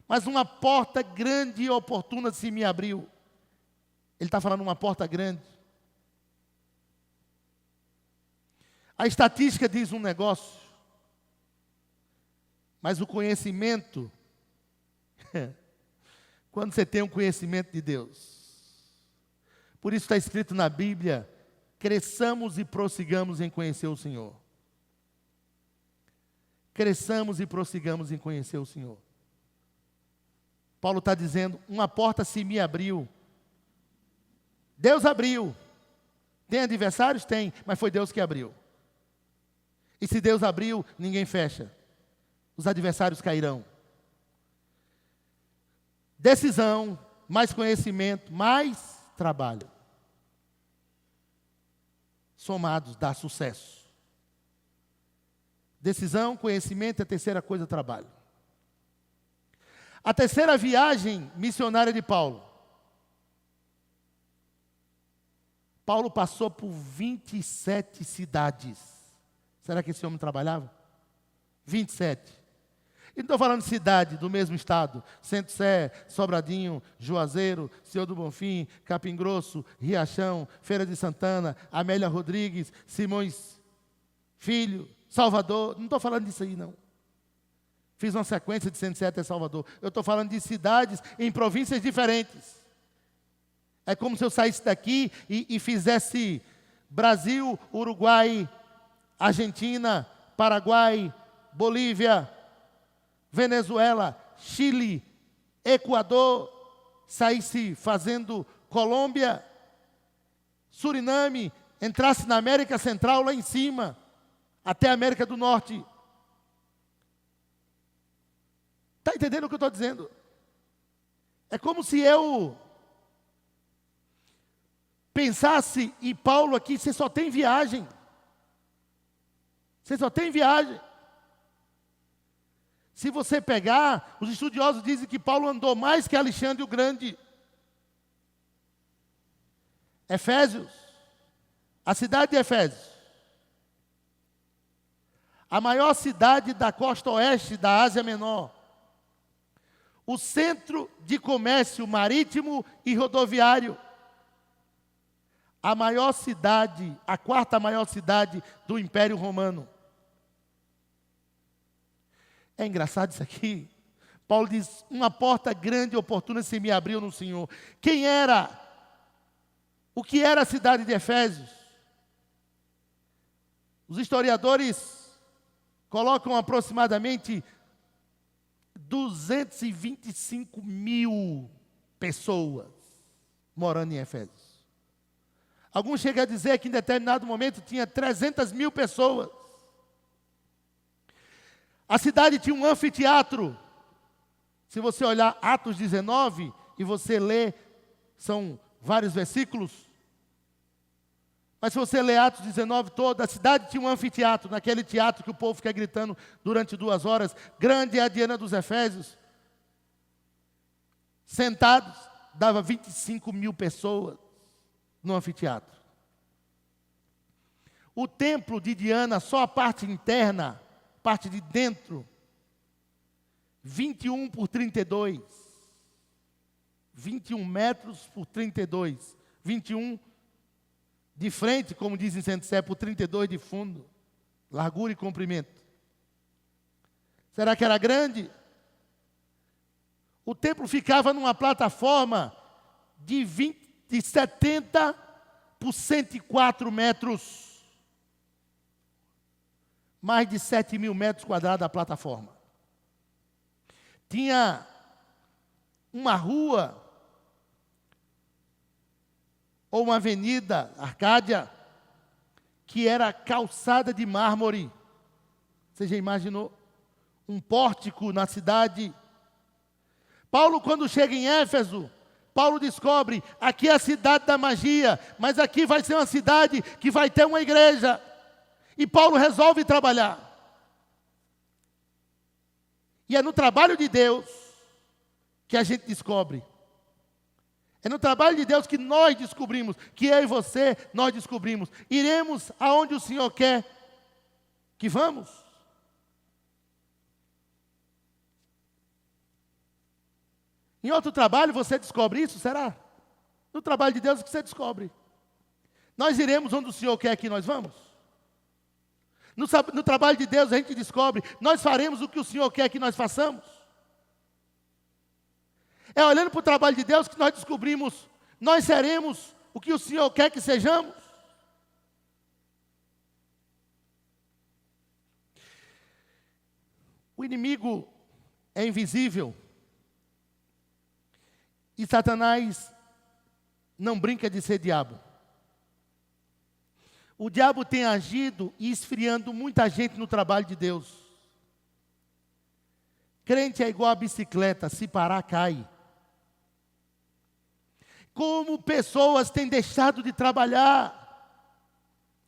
Speaker 6: mas uma porta grande e oportuna se me abriu. Ele está falando uma porta grande. A estatística diz um negócio, mas o conhecimento, quando você tem um conhecimento de Deus, por isso está escrito na Bíblia: cresçamos e prossigamos em conhecer o Senhor. Cresçamos e prossigamos em conhecer o Senhor. Paulo está dizendo: uma porta se me abriu. Deus abriu. Tem adversários? Tem, mas foi Deus que abriu. E se Deus abriu, ninguém fecha. Os adversários cairão. Decisão, mais conhecimento, mais trabalho. Somados dá sucesso. Decisão, conhecimento, a terceira coisa, trabalho. A terceira viagem missionária de Paulo. Paulo passou por 27 cidades. Será que esse homem trabalhava? 27. E não estou falando de cidade do mesmo estado. Centro-Sé, Sobradinho, Juazeiro, Senhor do Bonfim, Capim Grosso, Riachão, Feira de Santana, Amélia Rodrigues, Simões Filho, Salvador. Não estou falando disso aí, não. Fiz uma sequência de 107 até Salvador. Eu estou falando de cidades em províncias diferentes. É como se eu saísse daqui e fizesse Brasil, Uruguai, Argentina, Paraguai, Bolívia, Venezuela, Chile, Equador, saísse fazendo Colômbia, Suriname, entrasse na América Central lá em cima, até a América do Norte. Está entendendo o que eu estou dizendo? É como se eu pensasse, e Paulo aqui, você só tem viagem. Você só tem viagem. Se você pegar, os estudiosos dizem que Paulo andou mais que Alexandre o Grande. Efésios, a cidade de Efésios, a maior cidade da costa oeste da Ásia Menor, o centro de comércio marítimo e rodoviário, a maior cidade, a quarta maior cidade do Império Romano. É engraçado isso aqui. Paulo diz: uma porta grande e oportuna se me abriu no Senhor. Quem era? O que era a cidade de Efésios? Os historiadores colocam aproximadamente 225 mil pessoas morando em Efésios. Alguns chegam a dizer que em determinado momento tinha 300 mil pessoas. A cidade tinha um anfiteatro. Se você olhar Atos 19 e você ler, são vários versículos. Mas se você ler Atos 19 todo, a cidade tinha um anfiteatro, naquele teatro que o povo fica gritando durante 2 horas. Grande é a Diana dos Efésios. Sentados, dava 25 mil pessoas no anfiteatro. O templo de Diana, só a parte interna, parte de dentro, 21 por 32. 21 metros por 32. 21 de frente, como dizem em Centro-Sé, por 32 de fundo. Largura e comprimento. Será que era grande? O templo ficava numa plataforma de 70 por 104 metros. Mais de 7 mil metros quadrados a plataforma. Tinha uma rua, ou uma avenida, Arcádia, que era calçada de mármore. Você já imaginou? Um pórtico na cidade. Paulo, quando chega em Éfeso, Paulo descobre, aqui é a cidade da magia, mas aqui vai ser uma cidade que vai ter uma igreja. E Paulo resolve trabalhar. E é no trabalho de Deus que a gente descobre. É no trabalho de Deus que nós descobrimos, que eu e você, nós descobrimos. Iremos aonde o Senhor quer que vamos. Em outro trabalho você descobre isso, será? No trabalho de Deus que você descobre. Nós iremos onde o Senhor quer que nós vamos. No trabalho de Deus a gente descobre, nós faremos o que o Senhor quer que nós façamos. É olhando para o trabalho de Deus que nós descobrimos, nós seremos o que o Senhor quer que sejamos. O inimigo é invisível. E Satanás não brinca de ser diabo. O diabo tem agido e esfriando muita gente no trabalho de Deus. Crente é igual a bicicleta, se parar, cai. Como pessoas têm deixado de trabalhar.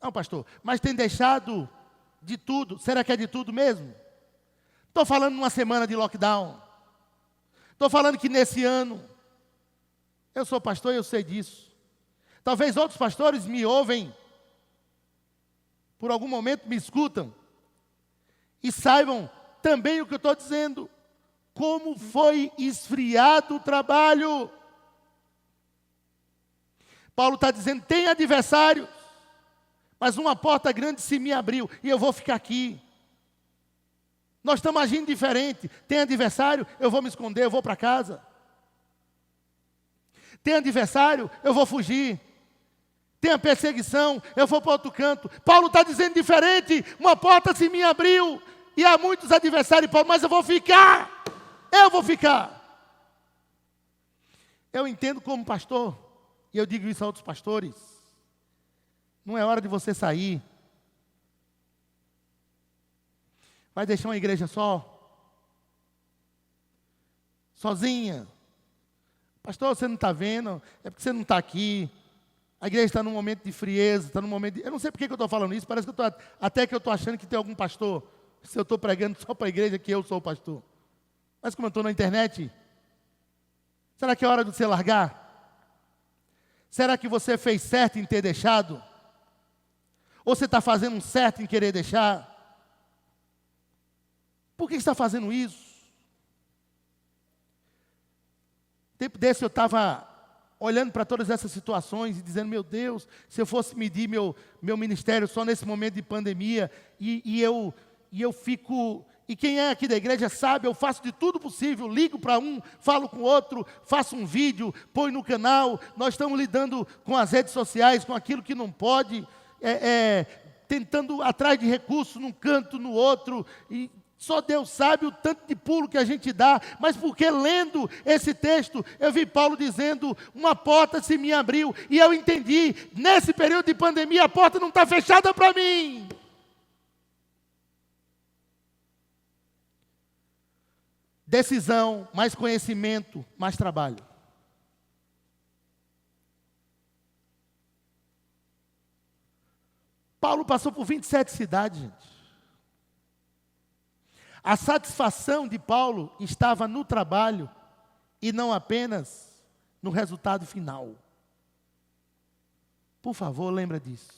Speaker 6: Não, pastor, mas têm deixado de tudo. Será que é de tudo mesmo? Estou falando numa semana de lockdown. Estou falando que nesse ano, eu sou pastor e eu sei disso. Talvez outros pastores me ouvem, por algum momento me escutam, e saibam também o que eu estou dizendo. Como foi esfriado o trabalho. Paulo está dizendo, tem adversário, mas uma porta grande se me abriu, e eu vou ficar aqui. Nós estamos agindo diferente. Tem adversário, eu vou me esconder, eu vou para casa. Tem adversário, eu vou fugir. Tem a perseguição, eu vou para outro canto. Paulo está dizendo diferente, uma porta se me abriu, e há muitos adversários, Paulo, mas eu vou ficar. Eu vou ficar. Eu entendo como pastor, e eu digo isso a outros pastores, não é hora de você sair. Vai deixar uma igreja sozinha. Pastor, você não está vendo, é porque você não está aqui. A igreja está num momento de frieza, está num momento de... Eu não sei por que eu estou falando isso, parece que eu estou achando que tem algum pastor. Se eu estou pregando só para a igreja, que eu sou o pastor. Mas como eu estou na internet, será que é hora de você largar? Será que você fez certo em ter deixado? Ou você está fazendo certo em querer deixar? Por que você está fazendo isso? Tempo desse eu estava olhando para todas essas situações e dizendo, meu Deus, se eu fosse medir meu ministério só nesse momento de pandemia, e eu fico... E quem é aqui da igreja sabe, eu faço de tudo possível, ligo para um, falo com o outro, faço um vídeo, põe no canal, nós estamos lidando com as redes sociais, com aquilo que não pode, tentando atrás de recursos num canto, no outro, e só Deus sabe o tanto de pulo que a gente dá, mas porque lendo esse texto, eu vi Paulo dizendo, uma porta se me abriu, e eu entendi, nesse período de pandemia, a porta não está fechada para mim. Decisão, mais conhecimento, mais trabalho. Paulo passou por 27 cidades, gente. A satisfação de Paulo estava no trabalho e não apenas no resultado final. Por favor, lembra disso.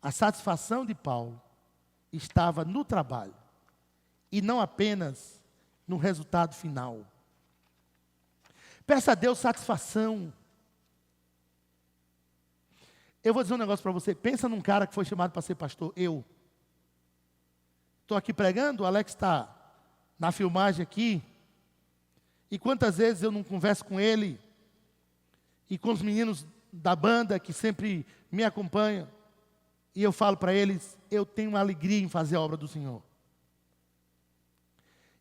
Speaker 6: A satisfação de Paulo estava no trabalho e não apenas no resultado final. Peça a Deus satisfação. Eu vou dizer um negócio para você. Pensa num cara que foi chamado para ser pastor. Eu estou aqui pregando, o Alex está na filmagem aqui. E quantas vezes eu não converso com ele e com os meninos da banda que sempre me acompanham. E eu falo para eles, eu tenho uma alegria em fazer a obra do Senhor.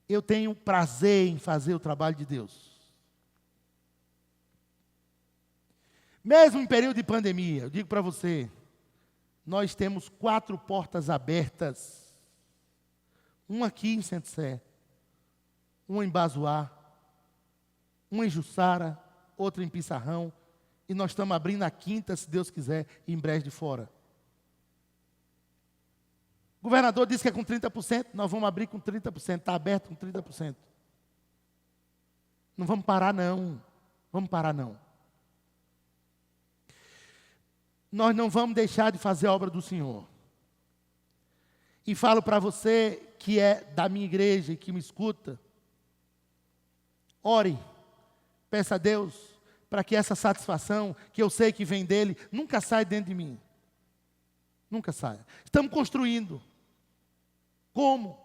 Speaker 6: Eu tenho prazer em fazer o trabalho de Deus. Mesmo em período de pandemia, eu digo para você, nós temos 4 portas abertas. Uma aqui em Centro-Sé, uma em Bazoar, uma em Jussara, outra em Pissarrão, e nós estamos abrindo a 5ª, se Deus quiser, em Brejo de Fora. O governador disse que é com 30%, nós vamos abrir com 30%, está aberto com 30%. Não vamos parar, não. Vamos parar, não. Nós não vamos deixar de fazer a obra do Senhor. E falo para você que é da minha igreja e que me escuta, ore, peça a Deus para que essa satisfação, que eu sei que vem dele, nunca saia dentro de mim. Nunca saia. Estamos construindo. Como?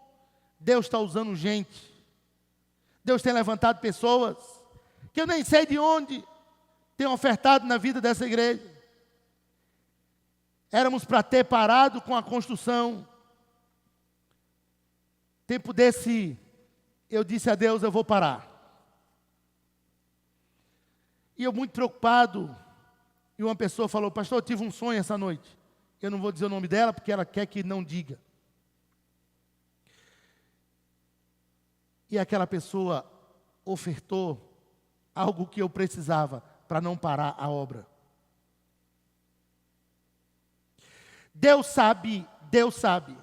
Speaker 6: Deus está usando gente. Deus tem levantado pessoas que eu nem sei de onde tem ofertado na vida dessa igreja. Éramos para ter parado com a construção. Tempo desse, eu disse a Deus, eu vou parar. E eu muito preocupado, e uma pessoa falou, pastor, eu tive um sonho essa noite. Eu não vou dizer o nome dela, porque ela quer que não diga. E aquela pessoa ofertou algo que eu precisava para não parar a obra. Deus sabe, Deus sabe.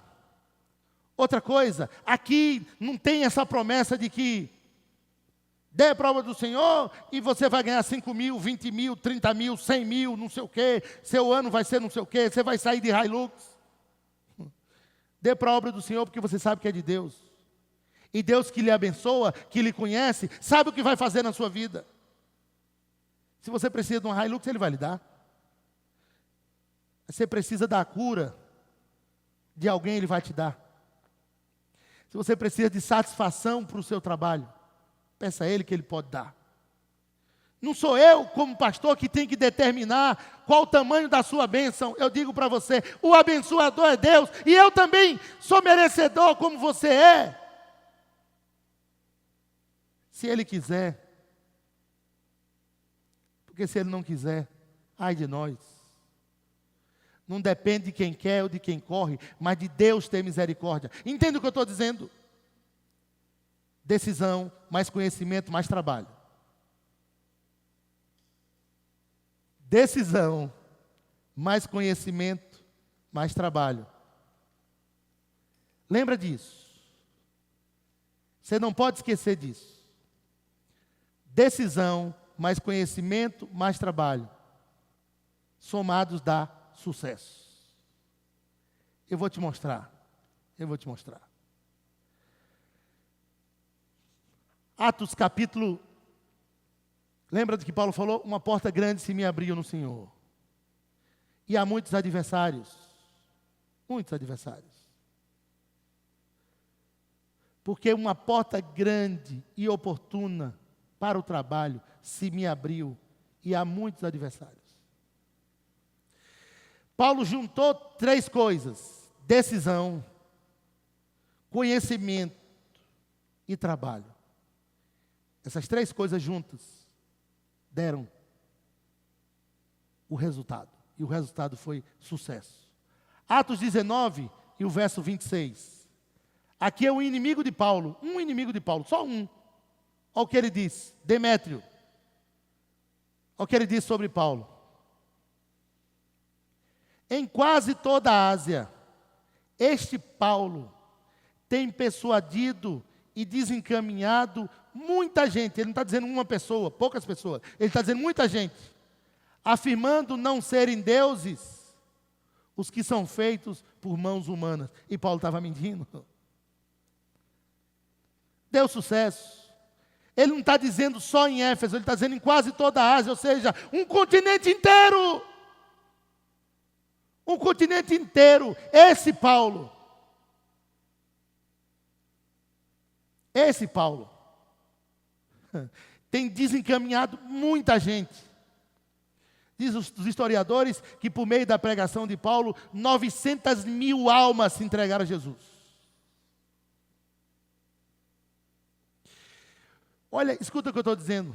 Speaker 6: Outra coisa, aqui não tem essa promessa de que dê a prova do Senhor e você vai ganhar 5 mil, 20 mil, 30 mil, 100 mil, não sei o quê. Seu ano vai ser não sei o quê, você vai sair de Hilux. Dê para a obra do Senhor porque você sabe que é de Deus. E Deus que lhe abençoa, que lhe conhece, sabe o que vai fazer na sua vida. Se você precisa de um Hilux, Ele vai lhe dar. Você precisa da cura de alguém, Ele vai te dar. Se você precisa de satisfação para o seu trabalho, peça a Ele que Ele pode dar. Não sou eu, como pastor, que tem que determinar qual o tamanho da sua bênção. Eu digo para você, o abençoador é Deus, e eu também sou merecedor como você é. Se Ele quiser. Porque se Ele não quiser, ai de nós. Não depende de quem quer ou de quem corre, mas de Deus ter misericórdia. Entende o que eu estou dizendo? Decisão, mais conhecimento, mais trabalho. Decisão, mais conhecimento, mais trabalho. Lembra disso. Você não pode esquecer disso. Decisão, mais conhecimento, mais trabalho. Somados dá sucesso. Eu vou te mostrar. Eu vou te mostrar. Atos capítulo. Lembra do que Paulo falou? Uma porta grande se me abriu no Senhor. E há muitos adversários. Muitos adversários. Porque uma porta grande e oportuna para o trabalho se me abriu. E há muitos adversários. Paulo juntou 3 coisas: decisão, conhecimento e trabalho. Essas 3 coisas juntas deram o resultado. E o resultado foi sucesso. Atos 19 e o verso 26. Aqui é o inimigo de Paulo. Um inimigo de Paulo, só um. Olha o que ele diz, Demétrio. Olha o que ele diz sobre Paulo. Em quase toda a Ásia, este Paulo tem persuadido e desencaminhado muita gente. Ele não está dizendo uma pessoa, poucas pessoas. Ele está dizendo muita gente. Afirmando não serem deuses os que são feitos por mãos humanas. E Paulo estava mentindo. Deu sucesso. Ele não está dizendo só em Éfeso, ele está dizendo em quase toda a Ásia, ou seja, um continente inteiro. Um continente inteiro. Esse Paulo tem desencaminhado muita gente. Diz os historiadores que por meio da pregação de Paulo, 900 mil almas se entregaram a Jesus. Olha, escuta o que eu estou dizendo.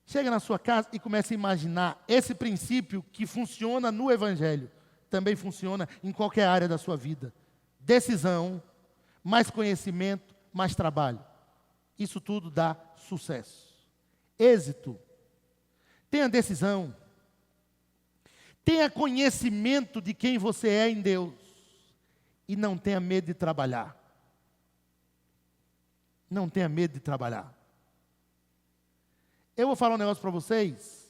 Speaker 6: Chega na sua casa e comece a imaginar esse princípio que funciona no Evangelho. Também funciona em qualquer área da sua vida. Decisão, mais conhecimento, mais trabalho. Isso tudo dá sucesso. Êxito. Tenha decisão. Tenha conhecimento de quem você é em Deus. E não tenha medo de trabalhar. Não tenha medo de trabalhar. Eu vou falar um negócio para vocês.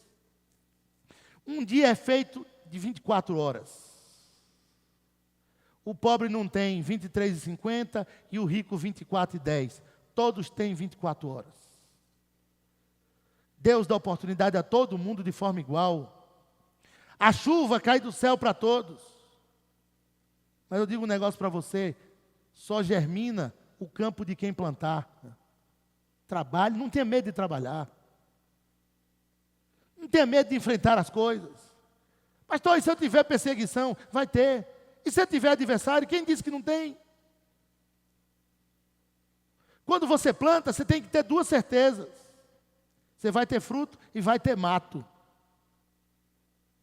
Speaker 6: Um dia é feito de 24 horas. O pobre não tem 23h50 e o rico 24h10. Todos têm 24 horas. Deus dá oportunidade a todo mundo de forma igual. A chuva cai do céu para todos. Mas eu digo um negócio para você, só germina o campo de quem plantar. Trabalhe, não tenha medo de trabalhar. Não tenha medo de enfrentar as coisas. Pastor, e se eu tiver perseguição? Vai ter. E se eu tiver adversário? Quem disse que não tem? Quando você planta, você tem que ter duas certezas. Você vai ter fruto e vai ter mato.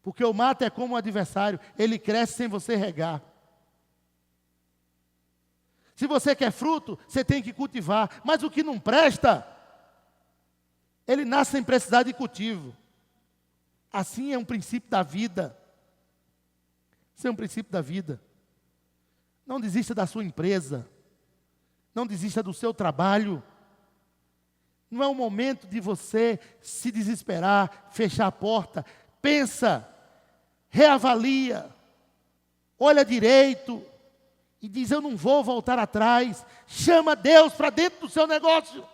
Speaker 6: Porque o mato é como um adversário, ele cresce sem você regar. Se você quer fruto, você tem que cultivar. Mas o que não presta, ele nasce sem precisar de cultivo. Assim é um princípio da vida. Isso é um princípio da vida. Não desista da sua empresa. Não desista do seu trabalho. Não é o momento de você se desesperar, fechar a porta. Pensa, reavalia, olha direito e diz: eu não vou voltar atrás. Chama Deus para dentro do seu negócio.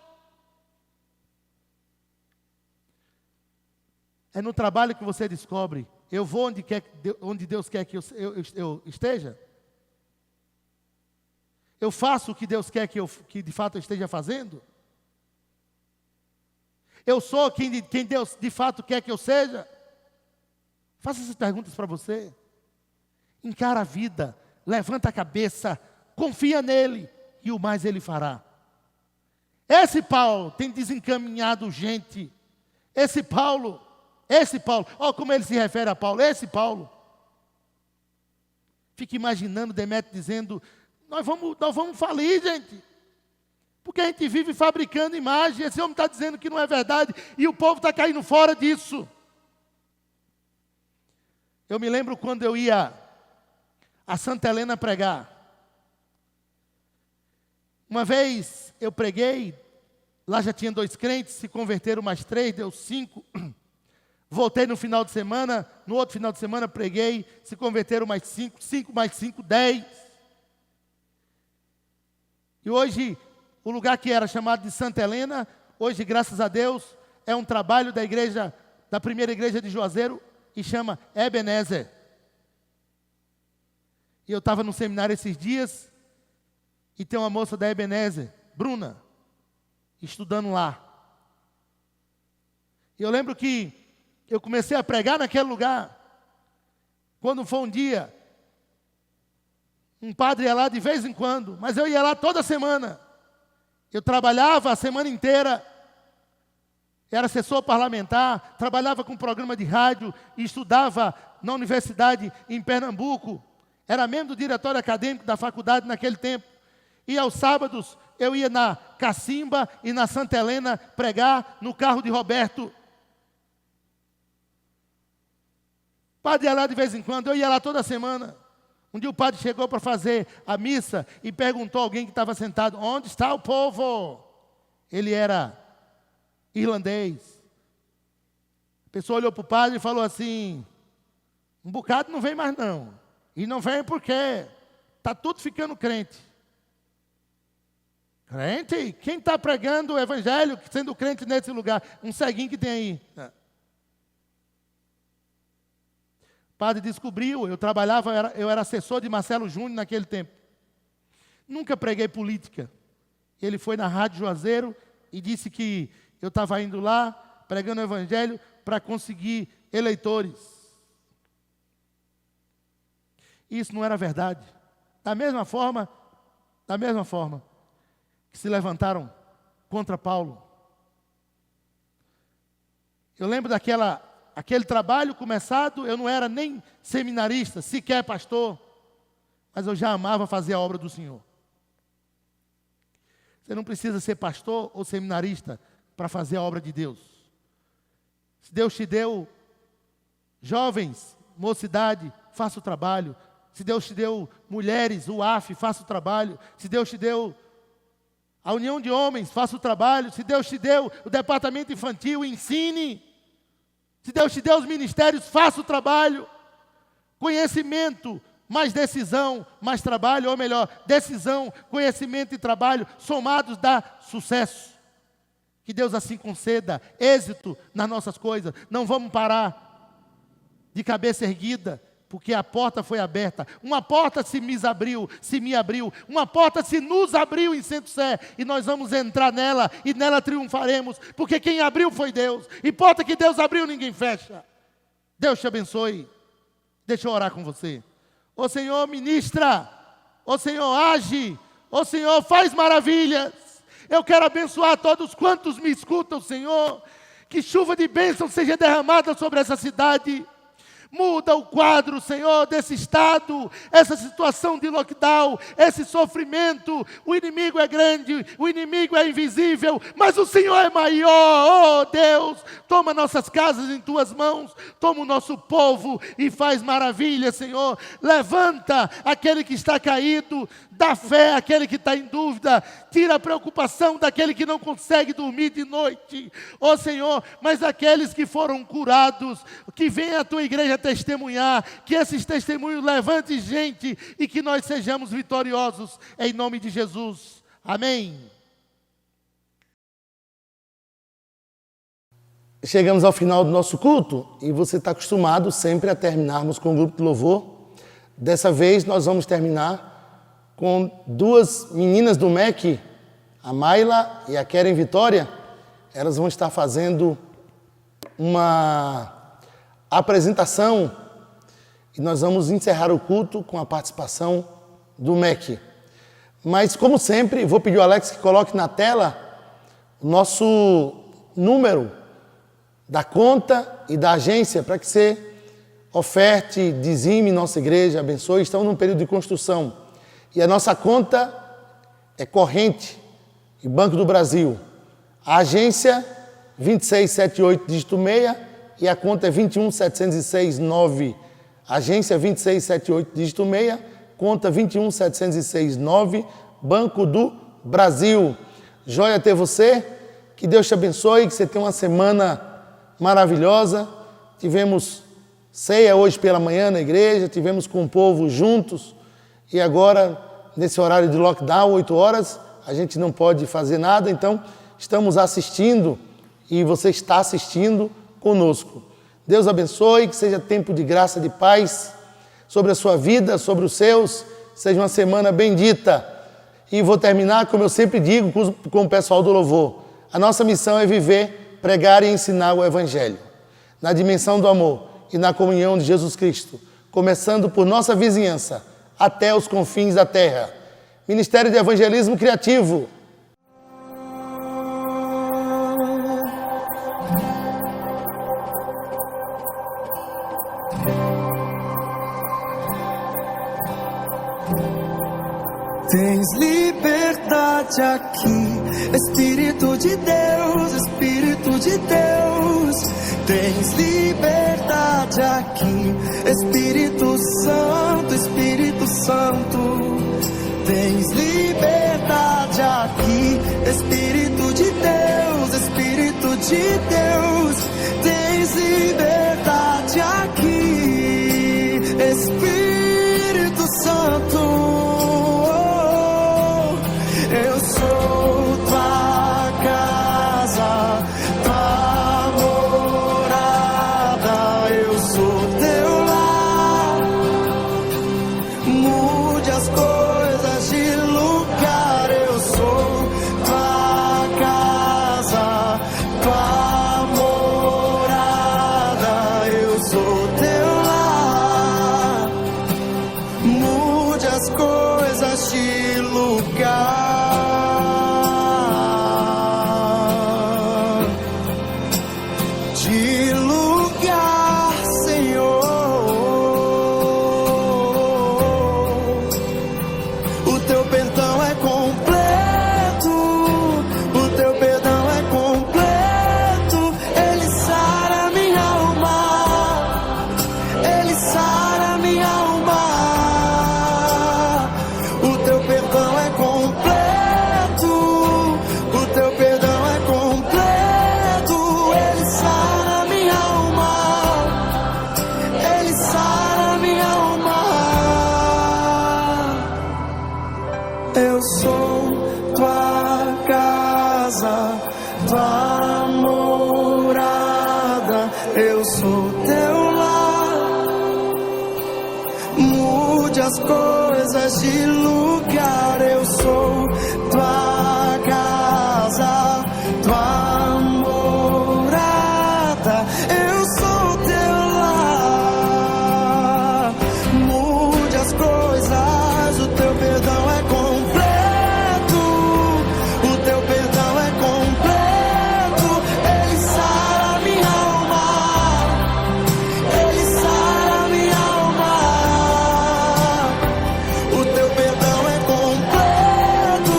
Speaker 6: É no trabalho que você descobre: eu vou onde Deus quer que eu esteja? Eu faço o que Deus quer que de fato eu esteja fazendo? Eu sou quem Deus de fato quer que eu seja? Faça essas perguntas para você. Encara a vida, levanta a cabeça, confia nele e o mais ele fará. Esse Paulo tem desencaminhado gente. Esse Paulo, olha como ele se refere a Paulo, esse Paulo. Fica imaginando Demétrio dizendo: nós vamos falir, gente. Porque a gente vive fabricando imagem. Esse homem está dizendo que não é verdade e o povo está caindo fora disso. Eu me lembro quando eu ia a Santa Helena pregar. Uma vez eu preguei, lá já tinha 2 crentes, se converteram mais 3, deu 5. Voltei no final de semana, no outro final de semana preguei, se converteram mais 5, 5 mais 5, 10. E hoje, o lugar que era chamado de Santa Helena, hoje, graças a Deus, é um trabalho da igreja, da primeira igreja de Juazeiro, e chama Ebenezer. E eu estava no seminário esses dias, e tem uma moça da Ebenezer, Bruna, estudando lá. E eu lembro que eu comecei a pregar naquele lugar, quando foi um dia, um padre ia lá de vez em quando, mas eu ia lá toda semana. Eu trabalhava a semana inteira, era assessor parlamentar, trabalhava com programa de rádio e estudava na universidade em Pernambuco. Era membro do diretório acadêmico da faculdade naquele tempo. E aos sábados eu ia na Cacimba e na Santa Helena pregar no carro de Roberto. O padre ia lá de vez em quando, eu ia lá toda semana. Um dia o padre chegou para fazer a missa e perguntou a alguém que estava sentado: onde está o povo? Ele era irlandês. A pessoa olhou para o padre e falou assim: um bocado não vem mais não. E não vem porque está tudo ficando crente. Crente? Quem está pregando o evangelho, sendo crente nesse lugar? Um ceguinho que tem aí. O padre descobriu, eu era assessor de Marcelo Júnior naquele tempo. Nunca preguei política. Ele foi na Rádio Juazeiro e disse que eu estava indo lá, pregando o evangelho, para conseguir eleitores. Isso não era verdade. Da mesma forma que se levantaram contra Paulo. Eu lembro aquele trabalho começado, eu não era nem seminarista, sequer pastor, mas eu já amava fazer a obra do Senhor. Você não precisa ser pastor ou seminarista para fazer a obra de Deus. Se Deus te deu jovens, mocidade, faça o trabalho. Se Deus te deu mulheres, o AF, faça o trabalho. Se Deus te deu A união de homens, faça o trabalho. Se Deus te deu o departamento infantil, ensine. Se Deus te deu os ministérios, faça o trabalho. Conhecimento, mais decisão, mais trabalho, ou melhor, decisão, conhecimento e trabalho somados dá sucesso. Que Deus assim conceda êxito nas nossas coisas. Não vamos parar de cabeça erguida, porque a porta foi aberta. Uma porta se me abriu. Uma porta se nos abriu em Centro Sé. E nós vamos entrar nela e nela triunfaremos. Porque quem abriu foi Deus. E porta que Deus abriu, ninguém fecha. Deus te abençoe. Deixa eu orar com você. Ô Senhor, ministra. Ô Senhor, age. Ô Senhor, faz maravilhas. Eu quero abençoar todos quantos me escutam, Senhor. Que chuva de bênção seja derramada sobre essa cidade. Muda o quadro, Senhor, desse estado, essa situação de lockdown, esse sofrimento. O inimigo é grande, o inimigo é invisível, mas o Senhor é maior. Oh Deus, toma nossas casas em Tuas mãos, toma o nosso povo e faz maravilha, Senhor. Levanta aquele que está caído, dá fé àquele que está em dúvida, tira a preocupação daquele que não consegue dormir de noite. Oh Senhor, mas aqueles que foram curados, que venham à Tua igreja testemunhar, que esses testemunhos levantem gente e que nós sejamos vitoriosos, em nome de Jesus. Amém.
Speaker 4: Chegamos ao final do nosso culto e você está acostumado sempre a terminarmos com o grupo de louvor. Dessa vez nós vamos terminar com duas meninas do MEC, a Mayla e a Keren Vitória. Elas vão estar fazendo uma apresentação e nós vamos encerrar o culto com a participação do MEC. Mas, como sempre, vou pedir ao Alex que coloque na tela o nosso número da conta e da agência para que você oferte, dizime nossa igreja, abençoe. Estamos num período de construção e a nossa conta é corrente e Banco do Brasil. A agência 2678 dígito 6 e a conta é 21706-9. Agência 2678 dígito 6, conta 21706-9, Banco do Brasil. Joia ter você, que Deus te abençoe, que você tenha uma semana maravilhosa. Tivemos ceia hoje pela manhã na igreja, tivemos com o povo juntos e agora, nesse horário de lockdown, 8 horas, a gente não pode fazer nada, então estamos assistindo e você está assistindo conosco. Deus abençoe, que seja tempo de graça, de paz sobre a sua vida, sobre os seus, seja uma semana bendita. E vou terminar, como eu sempre digo, com o pessoal do louvor. A nossa missão é viver, pregar e ensinar o Evangelho, na dimensão do amor e na comunhão de Jesus Cristo, começando por nossa vizinhança, até os confins da terra. Ministério de Evangelismo Criativo.
Speaker 2: Tens liberdade aqui, Espírito de Deus, Espírito de Deus. Tens liberdade aqui, Espírito Santo, Espírito Santo. Tens liberdade aqui, Espírito de Deus, Espírito de Deus. Tens liberdade aqui, Espírito Santo. Eu sou tua casa, tua morada, eu sou teu lar. Mude as coisas de lugar, eu sou tua casa, tua morada, eu sou teu lar. Mude as mude as coisas de lugar. Eu sou tua casa, tua morada, eu sou teu lar. Mude as coisas, o teu perdão é completo, o teu perdão é completo. Ele sara minha alma, ele sara minha alma. O teu perdão é completo,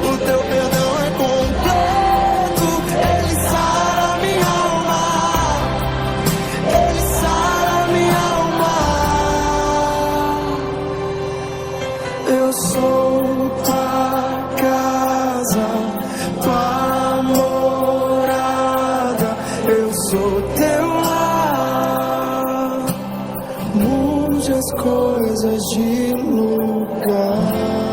Speaker 2: o teu perdão é completo. Ele sara minha alma, ele sara minha alma. Eu sou tua casa, tua morada, eu sou teu lar. Mude as coisas de lugar.